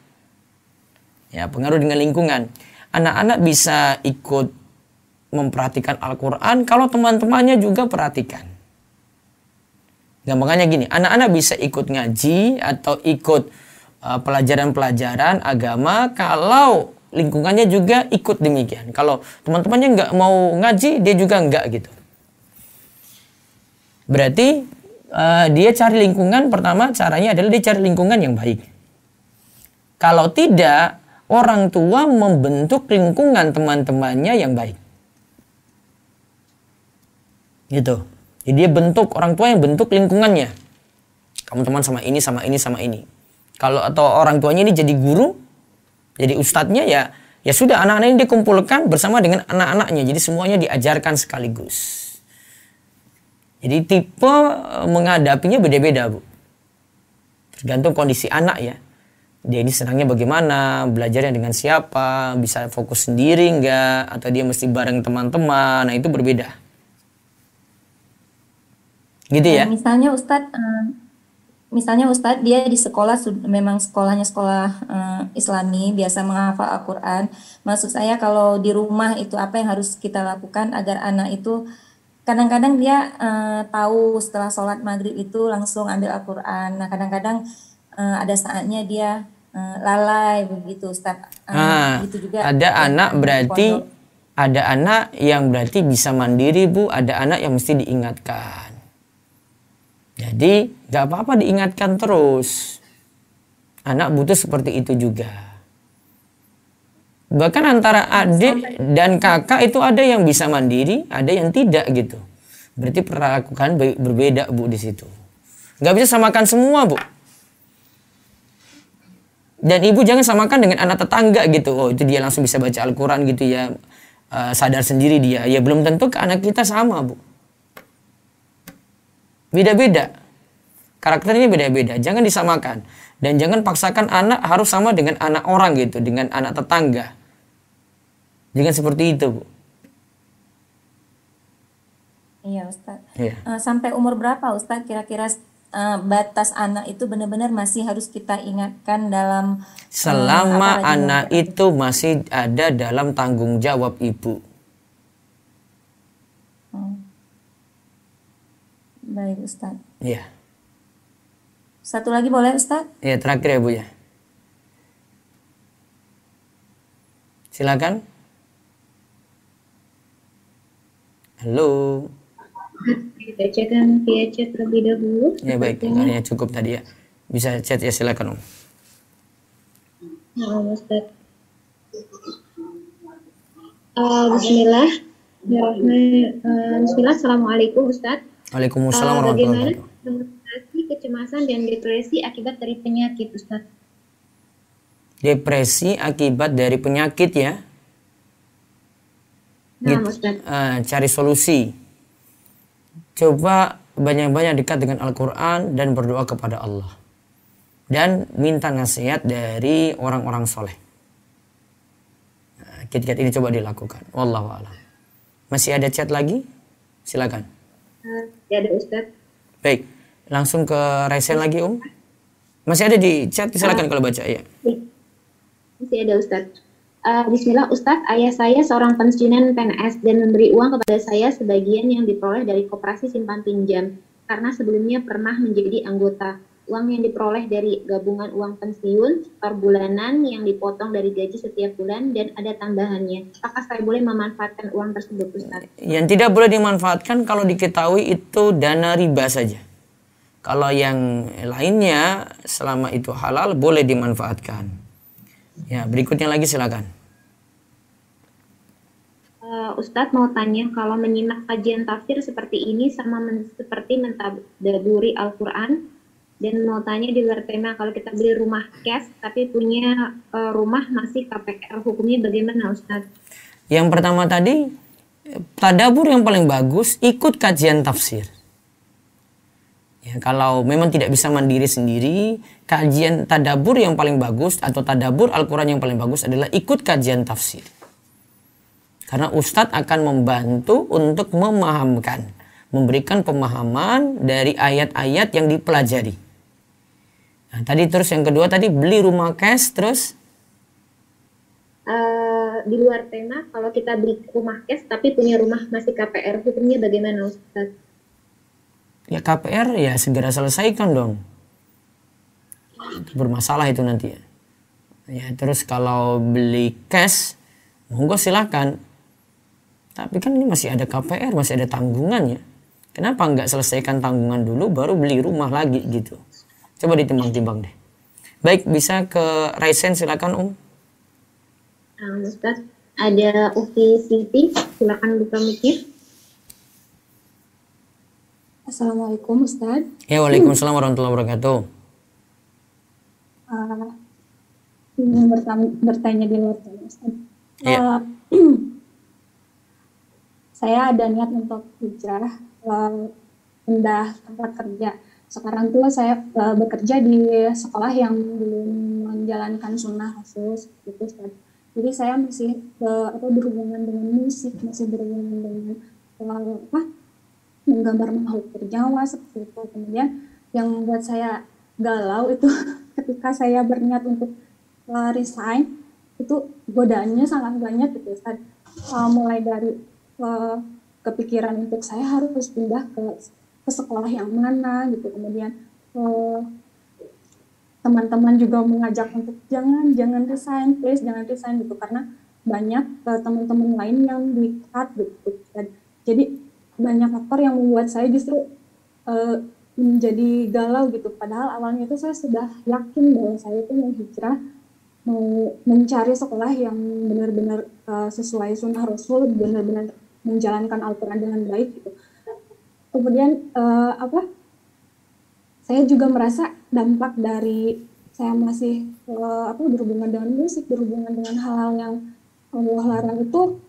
Ya, pengaruh dengan lingkungan. Anak-anak bisa ikut memperhatikan Al-Quran kalau teman-temannya juga perhatikan. Gampangnya gini, anak-anak bisa ikut ngaji atau ikut pelajaran-pelajaran agama kalau lingkungannya juga ikut demikian. Kalau teman-temannya nggak mau ngaji, dia juga nggak gitu. Berarti dia cari lingkungan, pertama caranya adalah dia cari lingkungan yang baik. Kalau tidak, orang tua membentuk lingkungan teman-temannya yang baik. Gitu. Jadi dia bentuk, orang tua yang bentuk lingkungannya. Kamu teman sama ini, sama ini, sama ini. Kalau atau orang tuanya ini jadi guru, jadi ustadznya, ya sudah, anak-anak ini dikumpulkan bersama dengan anak-anaknya. Jadi semuanya diajarkan sekaligus. Jadi tipe menghadapinya beda-beda, Bu. Tergantung kondisi anak ya. Dia ini senangnya bagaimana, belajarnya dengan siapa, bisa fokus sendiri enggak, atau dia mesti bareng teman-teman. Nah, itu berbeda. Gitu ya. Misalnya Ustadz dia di sekolah memang sekolahnya sekolah Islami, biasa menghafal Al-Quran. Maksud saya kalau di rumah itu apa yang harus kita lakukan agar anak itu kadang-kadang dia tahu setelah sholat maghrib itu langsung ambil Al-Quran. Nah kadang-kadang ada saatnya dia lalai begitu Ustadz. Gitu juga. Ada anak berarti ada anak yang berarti bisa mandiri, Bu. Ada anak yang mesti diingatkan. Jadi gak apa-apa diingatkan terus. Anak butuh seperti itu juga. Bahkan antara adik dan kakak itu ada yang bisa mandiri, ada yang tidak gitu. Berarti perlakukan berbeda, Bu, di situ. Gak bisa samakan semua, Bu. Dan ibu jangan samakan dengan anak tetangga gitu. Oh itu dia langsung bisa baca Al-Quran gitu ya. Sadar sendiri dia. Ya belum tentu ke anak kita sama, Bu. Beda-beda. Karakternya beda-beda. Jangan disamakan. Dan jangan paksakan anak harus sama dengan anak orang gitu. Dengan anak tetangga. Jangan seperti itu, Bu. Iya, Ustaz. Iya. Sampai umur berapa, Ustaz? Kira-kira batas anak itu benar-benar masih harus kita ingatkan dalam... Selama anak itu masih ada dalam tanggung jawab ibu. Baik, Ustaz. Iya. Satu lagi boleh, Ustaz? Iya, terakhir ya, Bu ya. Silakan. Halo. Dibacakan via chat terlebih dahulu. Ya baik, ya cukup tadi ya. Bisa chat ya, silakan Om. Nah, Ustaz. Bismillah. Bismillah. Assalamualaikum, Ustaz. Waalaikumsalam warahmatullahi wabarakatuh. Bagaimana mengatasi kecemasan dan depresi akibat dari penyakit, Ustaz? Depresi akibat dari penyakit ya. Nah, Ustaz. Cari solusi. Coba banyak-banyak dekat dengan Al-Quran dan berdoa kepada Allah. Dan minta nasihat dari orang-orang soleh. Nah, kiat-kiat ini coba dilakukan. Wallahu a'lam. Masih ada chat lagi? Silakan. Ya ada, Ustaz. Baik, langsung ke Raisen lagi Om. Masih ada di chat, silakan kalau baca ya. Masih ada, Ustaz. Bismillah, Ustaz. Ayah saya seorang pensiunan PNS dan memberi uang kepada saya sebagian yang diperoleh dari koperasi simpan pinjam karena sebelumnya pernah menjadi anggota. Uang yang diperoleh dari gabungan uang pensiun per bulanan yang dipotong dari gaji setiap bulan dan ada tambahannya. Apakah saya boleh memanfaatkan uang tersebut, Ustaz? Yang tidak boleh dimanfaatkan kalau diketahui itu dana riba saja. Kalau yang lainnya selama itu halal boleh dimanfaatkan. Ya, berikutnya lagi silakan. Ustadz mau tanya, kalau menyimak kajian tafsir seperti ini sama seperti mentadaburi Al-Quran, dan mau tanya di luar tema, kalau kita beli rumah cash tapi punya rumah masih KPR, hukumnya bagaimana, Ustadz? Yang pertama tadi, tadabur yang paling bagus ikut kajian tafsir. Ya, kalau memang tidak bisa mandiri sendiri, kajian tadabur yang paling bagus atau tadabur Al-Quran yang paling bagus adalah ikut kajian tafsir. Karena Ustadz akan membantu untuk memahamkan, memberikan pemahaman dari ayat-ayat yang dipelajari. Nah, tadi terus yang kedua tadi beli rumah cash terus? Di luar tema, kalau kita beli rumah cash tapi punya rumah masih KPR, hukumnya bagaimana Ustadz? Ya KPR ya segera selesaikan dong. Itu bermasalah itu nanti ya. Ya terus kalau beli cash, monggo silakan. Tapi kan ini masih ada KPR, masih ada tanggungannya. Kenapa nggak selesaikan tanggungan dulu baru beli rumah lagi gitu? Coba ditimbang-timbang deh. Baik, bisa ke Raisen silakan Ustadz, ada Ufi Siti, silakan buka mic-nya. Assalamualaikum Ustadz. Ya, waalaikumsalam warahmatullahi wabarakatuh. Ingin bertanya di luar tema Ustadz. Ya. Saya ada niat untuk hijrah, pindah tempat kerja. Sekarang tuh saya bekerja di sekolah yang belum menjalankan sunnah Rasul seperti itu Ustadz. Jadi saya masih berhubungan dengan musik, masih berhubungan dengan menggambar makhluk berjawa seperti itu. Kemudian yang membuat saya galau itu ketika saya berniat untuk resign, itu godaannya sangat banyak gitu Ustaz. Mulai dari kepikiran untuk saya harus pindah ke sekolah yang mana gitu. Kemudian teman-teman juga mengajak untuk jangan resign, please jangan resign gitu, karena banyak teman-teman lain yang di-cut gitu. Jadi banyak faktor yang membuat saya justru menjadi galau gitu. Padahal awalnya itu saya sudah yakin bahwa saya itu mau hijrah, mau mencari sekolah yang benar-benar sesuai sunnah Rasul, benar-benar menjalankan Al-Quran dengan baik gitu. Kemudian saya juga merasa dampak dari saya masih berhubungan dengan musik, berhubungan dengan hal-hal yang Allah larang itu,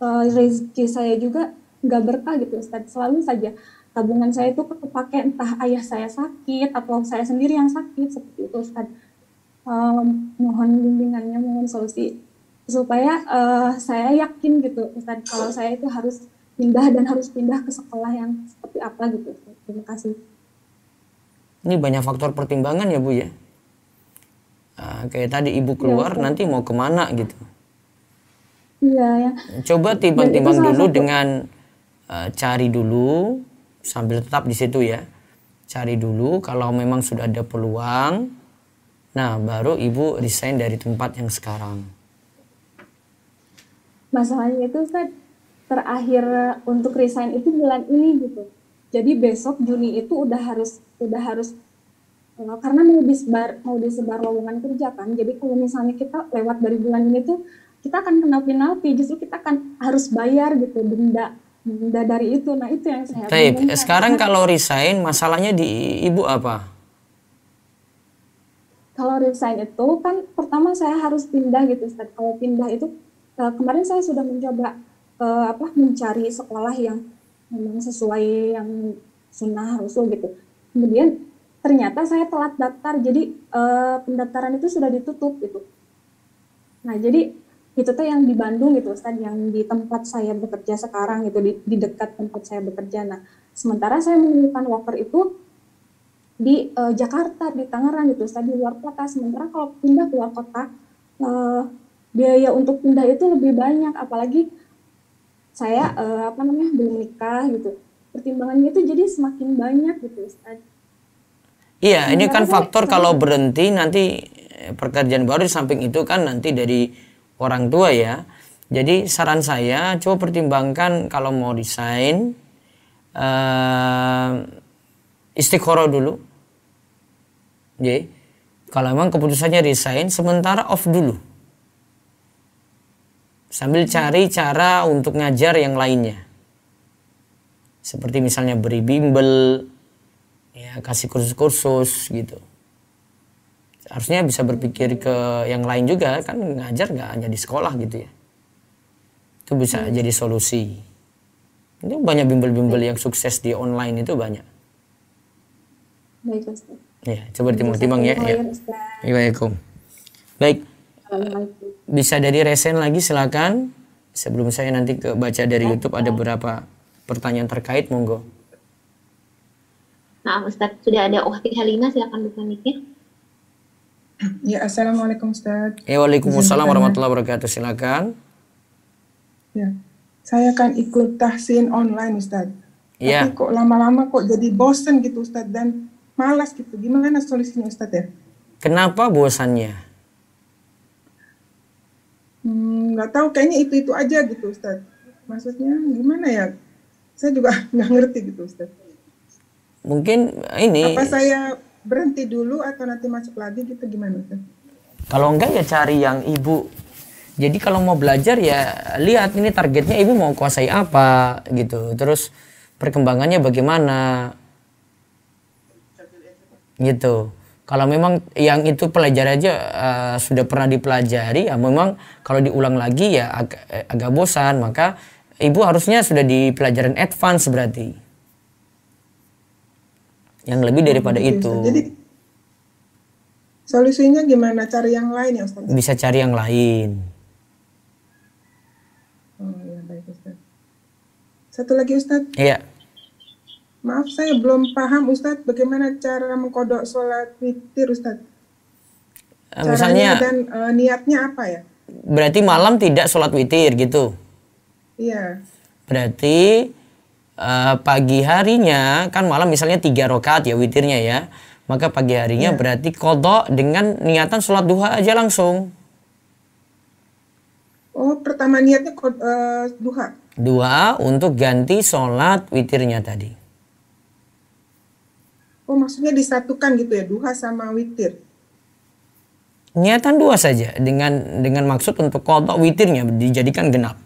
rezeki saya juga nggak berkah gitu Ustadz. Selalu saja tabungan saya itu kepake, entah ayah saya sakit atau saya sendiri yang sakit seperti itu Ustadz. Mohon bimbingannya, mohon solusi supaya saya yakin gitu Ustadz kalau saya itu harus pindah dan harus pindah ke sekolah yang seperti apa gitu Ustadz. Terima kasih. Ini banyak faktor pertimbangan ya Bu ya. Kayak tadi ibu keluar ya, nanti mau kemana gitu. Iya ya. Coba timbang-timbang dulu dengan cari dulu sambil tetap di situ ya. Cari dulu kalau memang sudah ada peluang. Nah, baru ibu resign dari tempat yang sekarang. Masalahnya itu Ustaz, terakhir untuk resign itu bulan ini gitu. Jadi besok Juni itu udah harus karena mau disebar lowongan kerja kan. Jadi kalau misalnya kita lewat dari bulan ini tuh kita akan kena penalti, justru kita akan harus bayar gitu denda dari itu. Nah itu yang saya bingung. Sekarang kalau resign masalahnya di ibu apa? Kalau resign itu kan pertama saya harus pindah gitu Ustaz. Kalau pindah itu kemarin saya sudah mencoba mencari sekolah yang memang sesuai yang sunnah Rasul gitu. Kemudian ternyata saya telat daftar, jadi pendaftaran itu sudah ditutup gitu. Nah jadi itu tuh yang di Bandung gitu Ustaz, yang di tempat saya bekerja sekarang gitu, di dekat tempat saya bekerja. Nah sementara saya menemukan worker itu di Jakarta, di Tangerang gitu Ustaz, di luar kota. Sementara kalau pindah ke luar kota biaya untuk pindah itu lebih banyak, apalagi saya belum nikah gitu. Pertimbangannya itu jadi semakin banyak gitu Ustaz. Iya, ini kan faktor kalau berhenti nanti pekerjaan baru. Di samping itu kan nanti dari orang tua ya. Jadi saran saya coba pertimbangkan kalau mau resign, istikharah dulu. Jadi kalau memang keputusannya resign, sementara off dulu. Sambil cari cara untuk ngajar yang lainnya. Seperti misalnya beri bimbel, ya kasih kursus-kursus gitu. Harusnya bisa berpikir ke yang lain juga, kan ngajar nggak hanya di sekolah gitu ya. Itu bisa jadi solusi. Itu banyak bimbel-bimbel yang sukses di online itu banyak. Baik Ustaz. Ya, coba ditimbang-timbang ya. Ya. Assalamualaikum. Baik. Assalamualaikum. Bisa dari resen lagi silakan. Sebelum saya nanti baca dari YouTube ada beberapa pertanyaan terkait, monggo. Nah, Ustaz, sudah ada Ukhti Halimah, silakan buka mic-nya. Ya, assalamualaikum Ustaz. Waalaikumsalam warahmatullahi wabarakatuh. Silakan. Ya, saya kan ikut tahsin online Ustaz. Iya. Tapi kok lama-lama kok jadi bosen gitu Ustaz dan malas gitu. Gimana solusinya Ustaz ya? Kenapa bosannya? Nggak tahu, kayaknya itu aja gitu Ustaz. Maksudnya gimana ya? Saya juga nggak ngerti gitu Ustaz. Mungkin ini. Apa saya berhenti dulu atau nanti masuk lagi gitu, gimana Ustaz? Kalau enggak ya cari yang ibu. Jadi kalau mau belajar ya lihat ini targetnya ibu mau kuasai apa gitu. Terus perkembangannya bagaimana gitu. Kalau memang yang itu pelajar aja sudah pernah dipelajari ya memang kalau diulang lagi ya agak bosan, maka ibu harusnya sudah di pelajaran advance berarti. Yang lebih daripada itu. Jadi solusinya gimana? Cari yang lain ya Ustaz? Bisa cari yang lain. Oh ya, baik Ustaz. Satu lagi Ustaz. Iya. Maaf, saya belum paham Ustaz bagaimana cara mengkodok sholat witir Ustaz. Misalnya dan niatnya apa ya? Berarti malam tidak sholat witir gitu. Iya. Berarti pagi harinya kan malam misalnya 3 rakaat ya witirnya ya. Maka pagi harinya berarti kodok dengan niatan sholat duha aja langsung. Oh, pertama niatnya duha. Duha untuk ganti sholat witirnya tadi. Oh, maksudnya disatukan gitu ya, duha sama witir. Niatan dua saja dengan maksud untuk kodok witirnya dijadikan genap.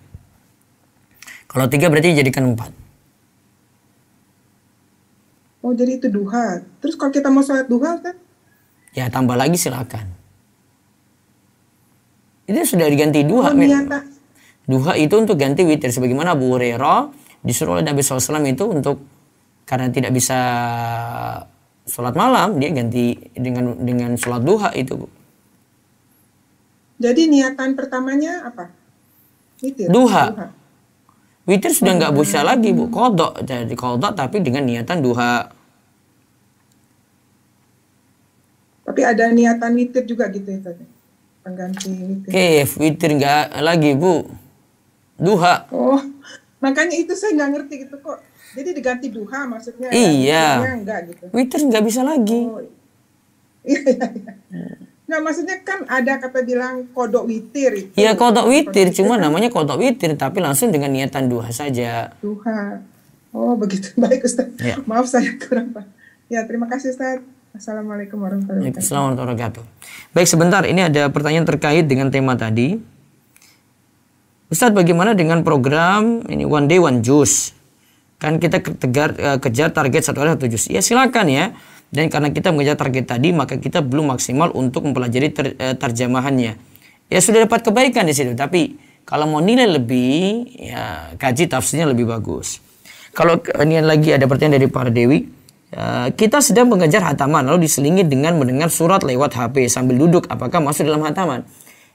Kalau 3 berarti dijadikan 4. Oh, jadi itu duha. Terus kalau kita mau sholat duha Ustaz? Ya tambah lagi silakan. Itu sudah diganti duha. Duha itu untuk ganti witir. Sebagaimana Abu Hurairah disuruh oleh Nabi SAW itu untuk karena tidak bisa sholat malam, dia ganti dengan sholat duha itu. Jadi niatan pertamanya apa? Witir. Duha. Witir sudah nggak bisa lagi Bu, kodok. Jadi kodok tapi dengan niatan duha. Tapi ada niatan witir juga gitu ya tadi. Pengganti witir. Witir nggak lagi Bu. Duha. Oh, makanya itu saya nggak ngerti gitu kok. Jadi diganti duha maksudnya. Iya. Ya, enggak gitu. Witir nggak bisa lagi. Oh, iya. Nggak, maksudnya kan ada kata bilang kodok witir. Iya kodok witir, cuma namanya kodok witir tapi langsung dengan niatan duha saja. Duha. Oh begitu, baik Ustaz. Ya. Maaf saya kurang paham. Ya, terima kasih Ustaz. Assalamualaikum warahmatullahi wabarakatuh. Assalamualaikum warahmatullahi wabarakatuh. Baik, sebentar, ini ada pertanyaan terkait dengan tema tadi. Ustaz, bagaimana dengan program ini One Day One Juz? Kan kita kejar target 1 hari 1 juz. Ya silakan ya. Dan karena kita mengejar target tadi, maka kita belum maksimal untuk mempelajari terjemahannya. Ya sudah dapat kebaikan di situ, tapi kalau mau nilai lebih, ya kaji tafsirnya lebih bagus. Kalau ini lagi ada pertanyaan dari para Dewi, kita sedang mengejar hataman lalu diselingi dengan mendengar surat lewat HP sambil duduk, apakah masuk dalam hataman?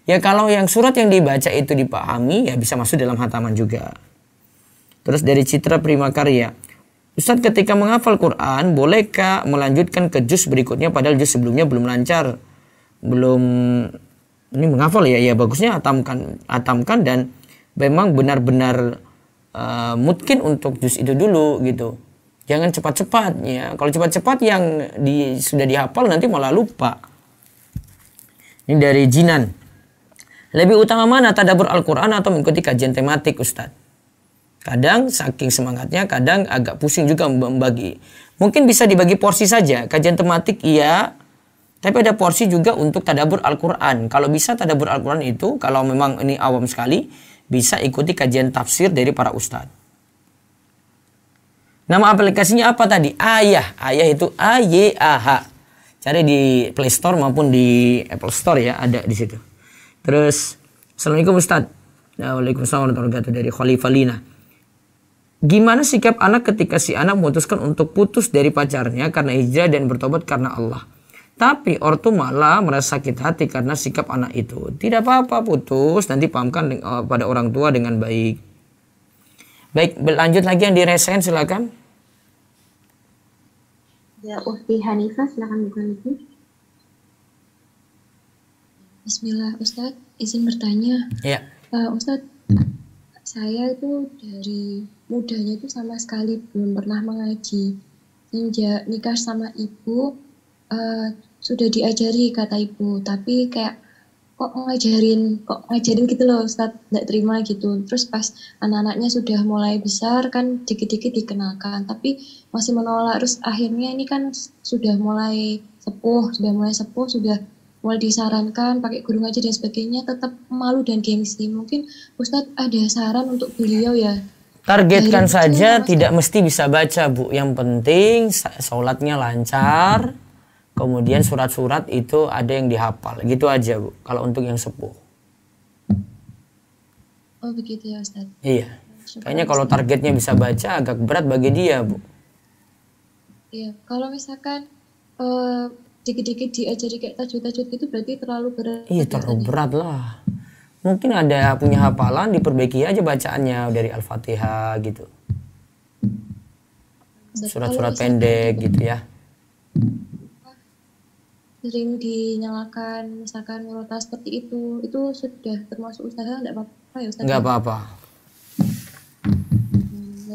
Ya kalau yang surat yang dibaca itu dipahami, ya bisa masuk dalam hataman juga. Terus dari Citra Prima Karya, Ustadz ketika menghafal Quran, bolehkah melanjutkan ke juz berikutnya padahal juz sebelumnya belum lancar? Belum ini menghafal ya bagusnya hatamkan dan memang benar-benar mungkin untuk juz itu dulu gitu. Jangan cepat-cepat ya. Kalau cepat-cepat yang sudah dihafal nanti malah lupa. Ini dari Jinan. Lebih utama mana tadabbur Al-Quran atau mengikuti kajian tematik Ustadz? Kadang saking semangatnya, kadang agak pusing juga membagi. Mungkin bisa dibagi porsi saja. Kajian tematik iya, tapi ada porsi juga untuk tadabbur Al-Quran. Kalau bisa tadabbur Al-Quran itu, kalau memang ini awam sekali, bisa ikuti kajian tafsir dari para ustadz. Nama aplikasinya apa tadi? Ayah. Ayah itu A-Y-A-H. Cari di Play Store maupun di Apple Store ya, ada di situ. Terus, Assalamualaikum Ustadz. Waalaikumsalam warahmatullahi wabarakatuh dari Khalifah Lina. Gimana sikap anak ketika si anak memutuskan untuk putus dari pacarnya karena hijrah dan bertobat karena Allah? Tapi ortu malah merasa sakit hati karena sikap anak itu. Tidak apa-apa putus, nanti pahamkan pada orang tua dengan baik. Baik, berlanjut lagi yang diresain silakan. Ya, Ufti Hanifah, silakan buka mic. Bismillah, Ustadz, izin bertanya. Ya. Ustadz, saya itu dari mudanya itu sama sekali belum pernah mengaji. Sejak nikah sama ibu, sudah diajari kata ibu, tapi kayak kok ngajarin gitu loh Ustadz, nggak terima gitu. Terus pas anak-anaknya sudah mulai besar kan dikit-dikit dikenalkan, tapi masih menolak. Terus akhirnya ini kan sudah mulai sepuh, sudah mulai disarankan pakai guru ngaji dan sebagainya, tetap malu dan gengsi. Mungkin Ustadz ada saran untuk beliau ya? Targetkan saja, tidak mesti bisa baca Bu. Yang penting sholatnya lancar, kemudian surat-surat itu ada yang dihafal. Gitu aja Bu, kalau untuk yang sepuh. Oh begitu ya Ustadz? Iya, kayaknya kalau targetnya bisa baca agak berat bagi dia Bu. Iya, kalau misalkan dikit-dikit diajari kayak tajwid-tajwid itu berarti terlalu berat. Iya, terlalu berat lah. Mungkin ada punya hafalan, diperbaiki aja bacaannya dari Al-Fatihah gitu. Surat-surat pendek gitu ya. Sering dinyalakan misalkan rota seperti itu sudah termasuk usaha enggak apa-apa ya Ustaz? Enggak apa-apa.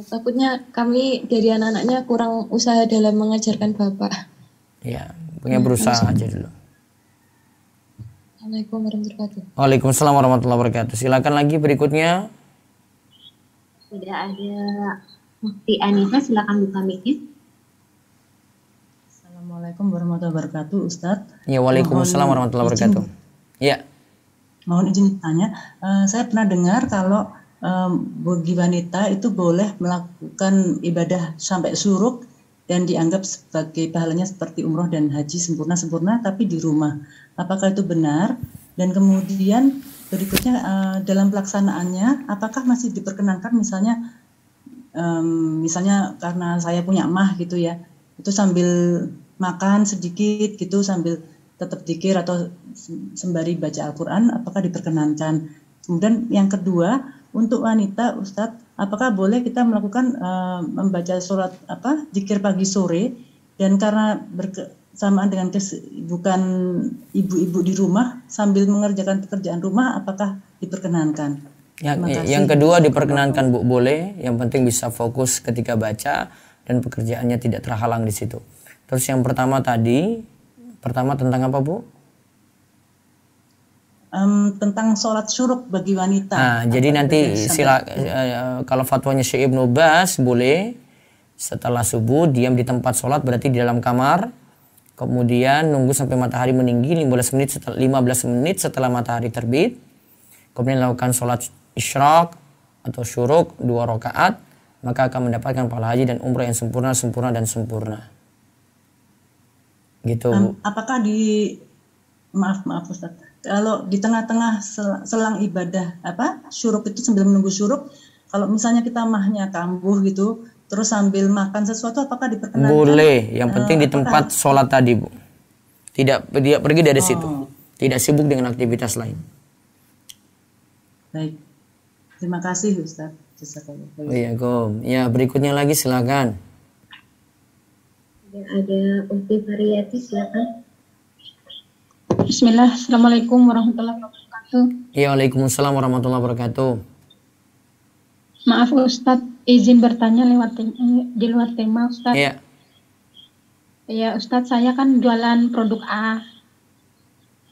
Takutnya kami dari anak-anaknya kurang usaha dalam mengajarkan Bapak. Iya, punya berusaha aja dulu. Assalamualaikum warahmatullahi wabarakatuh. Waalaikumsalam warahmatullahi wabarakatuh. Silakan lagi berikutnya. Sudah ada Mufti Anissa, silakan buka mic-nya. Assalamualaikum warahmatullahi wabarakatuh, Ustadz. Ya, waalaikumsalam warahmatullahi wabarakatuh. Ya. Mohon izin tanya, saya pernah dengar kalau bagi wanita itu boleh melakukan ibadah sampai syuruk dan dianggap sebagai pahalanya seperti umroh dan haji sempurna tapi di rumah. Apakah itu benar? Dan kemudian berikutnya dalam pelaksanaannya, apakah masih diperkenankan misalnya karena saya punya emah gitu ya, itu sambil makan sedikit gitu sambil tetap dzikir atau sembari baca Al-Quran, apakah diperkenankan? Kemudian yang kedua, untuk wanita Ustadz, apakah boleh kita melakukan membaca surat dzikir pagi sore, dan karena bersamaan dengan kesibukan ibu-ibu di rumah sambil mengerjakan pekerjaan rumah, apakah diperkenankan? Yang kedua diperkenankan Bu, boleh, yang penting bisa fokus ketika baca dan pekerjaannya tidak terhalang di situ. Terus yang pertama tentang apa Bu? Tentang sholat syuruk bagi wanita. Nah, jadi nanti kalau fatwanya Syekh Ibnu Baz boleh setelah subuh diam di tempat sholat, berarti di dalam kamar, kemudian nunggu sampai matahari meninggi 15 menit setelah matahari terbit, kemudian lakukan sholat isyraq atau syuruk 2 rakaat, maka akan mendapatkan pahala haji dan umrah yang sempurna gitu. Apakah maaf Ustaz, kalau di tengah-tengah selang ibadah syuruk itu sambil menunggu syuruk, kalau misalnya kita mahnya kambuh gitu terus sambil makan sesuatu, apakah diperkenankan? Boleh, yang penting di tempat sholat tadi Bu, tidak pergi dari situ, tidak sibuk dengan aktivitas lain. Baik, terima kasih Ustaz. Ya, berikutnya lagi silakan. Ada Ufti Fariyati, silakan. Bismillah, Assalamualaikum warahmatullahi wabarakatuh. Ya, waalaikumsalam warahmatullahi wabarakatuh. Maaf Ustadz, izin bertanya di luar tema Ustadz. Iya. Ya Ustadz, saya kan jualan produk A.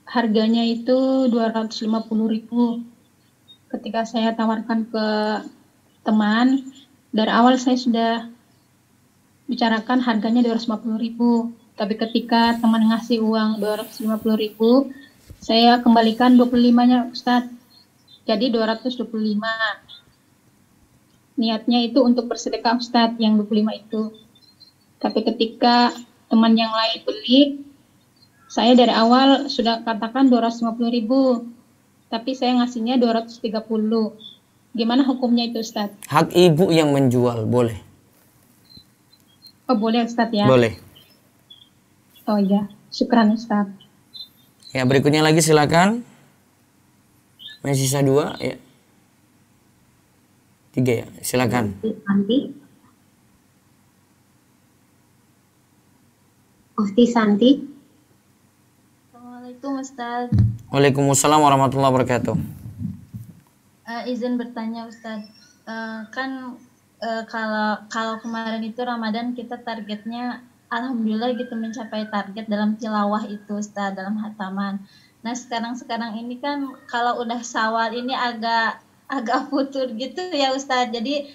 Harganya itu 250.000. Ketika saya tawarkan ke teman, dari awal saya sudah bicarakan harganya 250.000. Tapi ketika teman ngasih uang 250.000, saya kembalikan 25-nya Ustadz. Jadi 225. Niatnya itu untuk bersedekah Ustadz yang 25 itu. Tapi ketika teman yang lain beli, saya dari awal sudah katakan 250.000. Tapi saya ngasihnya 230. Gimana hukumnya itu Ustadz? Hak ibu yang menjual boleh. Oh boleh Ustadz ya? Boleh. Oh ya, syukran Ustadz. Ya, berikutnya lagi silakan. Masih sisa 2 ya. 3 ya, silakan. Ufti Santi. Assalamualaikum Ustaz. Waalaikumsalam warahmatullahi wabarakatuh. Izin bertanya Ustaz. Kalau kemarin itu Ramadan kita targetnya alhamdulillah gitu mencapai target dalam tilawah itu Ustaz, dalam hataman. Nah, sekarang ini kan kalau udah Syawal ini agak futur gitu ya Ustaz. Jadi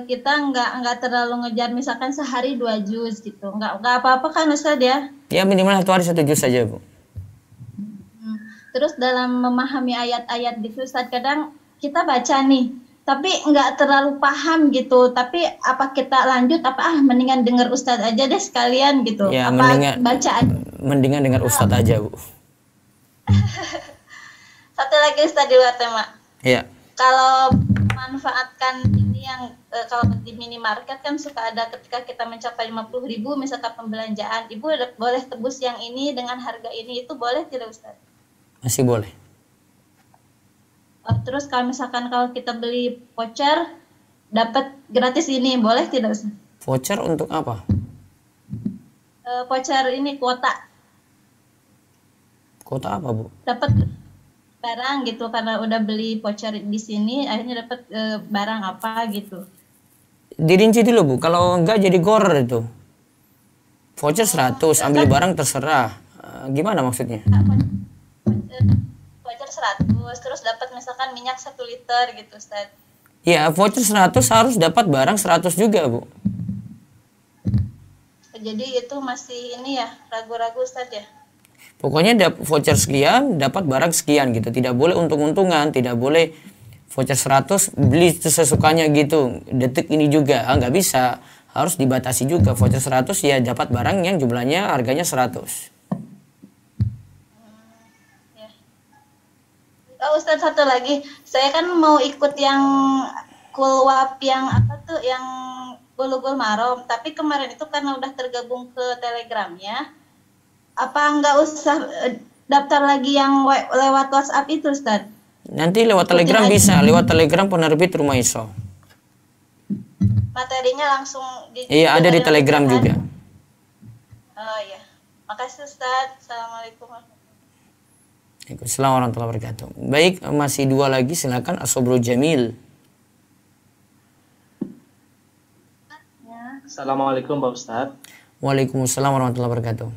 kita nggak terlalu ngejar misalkan sehari 2 juz gitu. Nggak apa-apa kan Ustaz ya? Ya minimal 1 hari 1 juz saja Bu. Terus dalam memahami ayat-ayat gitu Ustaz, kadang kita baca nih, tapi nggak terlalu paham gitu. Tapi apa kita lanjut mendingan dengar Ustaz aja deh sekalian gitu. Ya, mendingan dengar Ustaz aja Bu. Satu lagi Ustaz di luar tema. Iya. Kalau manfaatkan ini yang kalau di minimarket kan suka ada ketika kita mencapai 50.000 misalkan pembelanjaan, Ibu boleh tebus yang ini dengan harga ini, itu boleh tidak Ustaz? Masih boleh. Terus kalau misalkan kalau kita beli voucher dapat gratis ini, boleh tidak Ustaz? Voucher untuk apa? Voucher ini kuota. Kuota apa Bu? Dapat barang gitu karena udah beli voucher di sini, akhirnya dapat barang apa gitu. Dirinci dulu Bu, kalau enggak jadi gor itu. Voucher 100, ambil barang terserah. Gimana maksudnya? Voucher 100, terus dapat misalkan minyak 1 liter gitu Ustaz. Ya, voucher 100 harus dapat barang 100 juga Bu. Jadi itu masih ini ya, ragu-ragu Ustaz ya? Pokoknya voucher sekian, dapat barang sekian gitu. Tidak boleh untung-untungan, tidak boleh voucher 100 beli sesukanya gitu. Detik ini juga, nggak bisa. Harus dibatasi juga. Voucher 100 ya dapat barang yang jumlahnya harganya 100. Oh, Ustaz satu lagi, saya kan mau ikut yang kulwap yang apa tuh, yang Bulughul Maram, tapi kemarin itu karena udah tergabung ke Telegramnya, apa nggak usah daftar lagi yang lewat WhatsApp itu Ustaz? Nanti lewat Telegram bisa, lewat Telegram penerbit Rumah Iso. Materinya langsung Iya, ada di Telegram juga. Oh iya, makasih Ustaz. Assalamualaikum. Waalaikumsalam warahmatullahi wabarakatuh. Baik, masih 2 lagi, silakan Asobro Jamil. Assalamualaikum Pak Ustadz. Waalaikumsalam warahmatullahi wabarakatuh.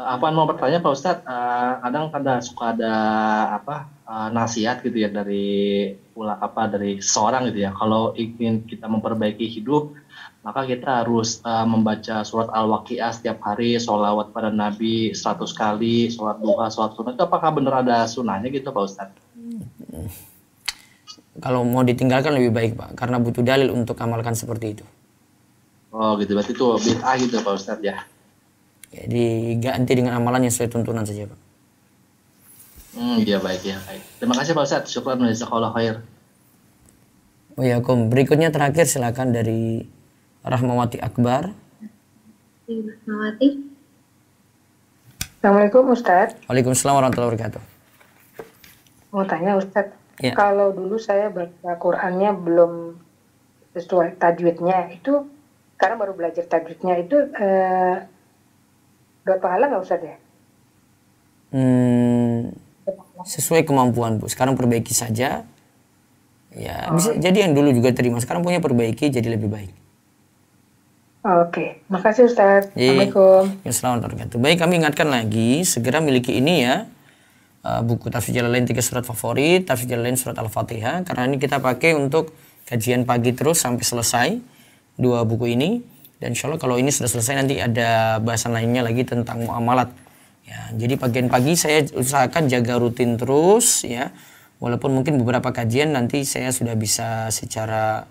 Apaan mau bertanya Pak Ustadz? Kadang suka ada nasihat gitu ya dari seorang gitu ya. Kalau ingin kita memperbaiki hidup, maka kita harus membaca surat Al-Waqiah setiap hari, sholawat pada Nabi 100 kali, sholat duha, sholat sunat. Itu apakah benar ada sunnahnya gitu Pak Ustadz? Kalau mau ditinggalkan lebih baik Pak, karena butuh dalil untuk amalkan seperti itu. Oh gitu, berarti itu bid'ah gitu Pak Ustadz ya? Jadi ganti dengan amalan yang sesuai tuntunan saja Pak. Iya baik ya. Baik. Terima kasih Pak Ustadz. Syukran wa jazakallahu khair. Oh ya, berikutnya terakhir silakan dari Rahmawati Akbar. Rahmawati. Assalamualaikum Ustadz. Waalaikumsalam warahmatullahi wabarakatuh. Mau tanya Ustadz, ya. Kalau dulu saya baca Qur'annya belum sesuai tajwidnya, itu sekarang baru belajar tajwidnya, itu berapa pahala nggak Ustadz ya? Sesuai kemampuan Bu. Sekarang perbaiki saja. Ya bisa jadi yang dulu juga terima. Sekarang punya perbaiki jadi lebih baik. Oke, makasih Ustadz. Assalamualaikum. Assalamualaikum. Baik, kami ingatkan lagi, segera miliki ini ya. Buku Tafsir Jalalain 3 surat favorit, Tafsir Jalalain surat Al-Fatihah. Karena ini kita pakai untuk kajian pagi terus sampai selesai 2 buku ini. Dan insya Allah kalau ini sudah selesai nanti ada bahasan lainnya lagi tentang muamalat. Ya, jadi bagian pagi saya usahakan jaga rutin terus ya. Walaupun mungkin beberapa kajian nanti saya sudah bisa secara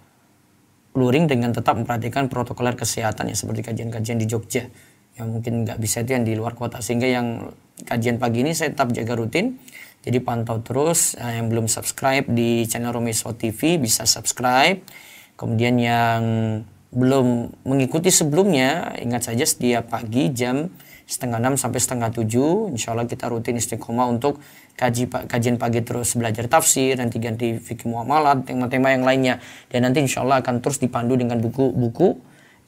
luring dengan tetap memperhatikan protokoler kesehatan ya, seperti kajian-kajian di Jogja yang mungkin nggak bisa itu yang di luar kota, sehingga yang kajian pagi ini saya tetap jaga rutin Jadi pantau terus, yang belum subscribe di channel Romeso TV bisa subscribe. Kemudian yang belum mengikuti sebelumnya, ingat saja setiap pagi jam 5:30 sampai 6:30, insya Allah kita rutin istiqomah untuk kajian pagi, terus belajar tafsir, nanti ganti fikih muamalat, tema-tema yang lainnya. Dan nanti insya Allah akan terus dipandu dengan buku-buku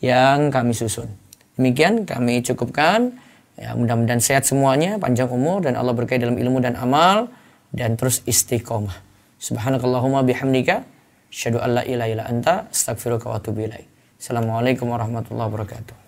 yang kami susun. Demikian kami cukupkan. Ya, mudah-mudahan sehat semuanya, panjang umur, dan Allah berkahi dalam ilmu dan amal, dan terus istiqomah. Subhanakallahumma bihamdika, asyhadu an la ilaha illa anta, astaghfiruka wa atubu ilaik. Assalamualaikum warahmatullahi wabarakatuh.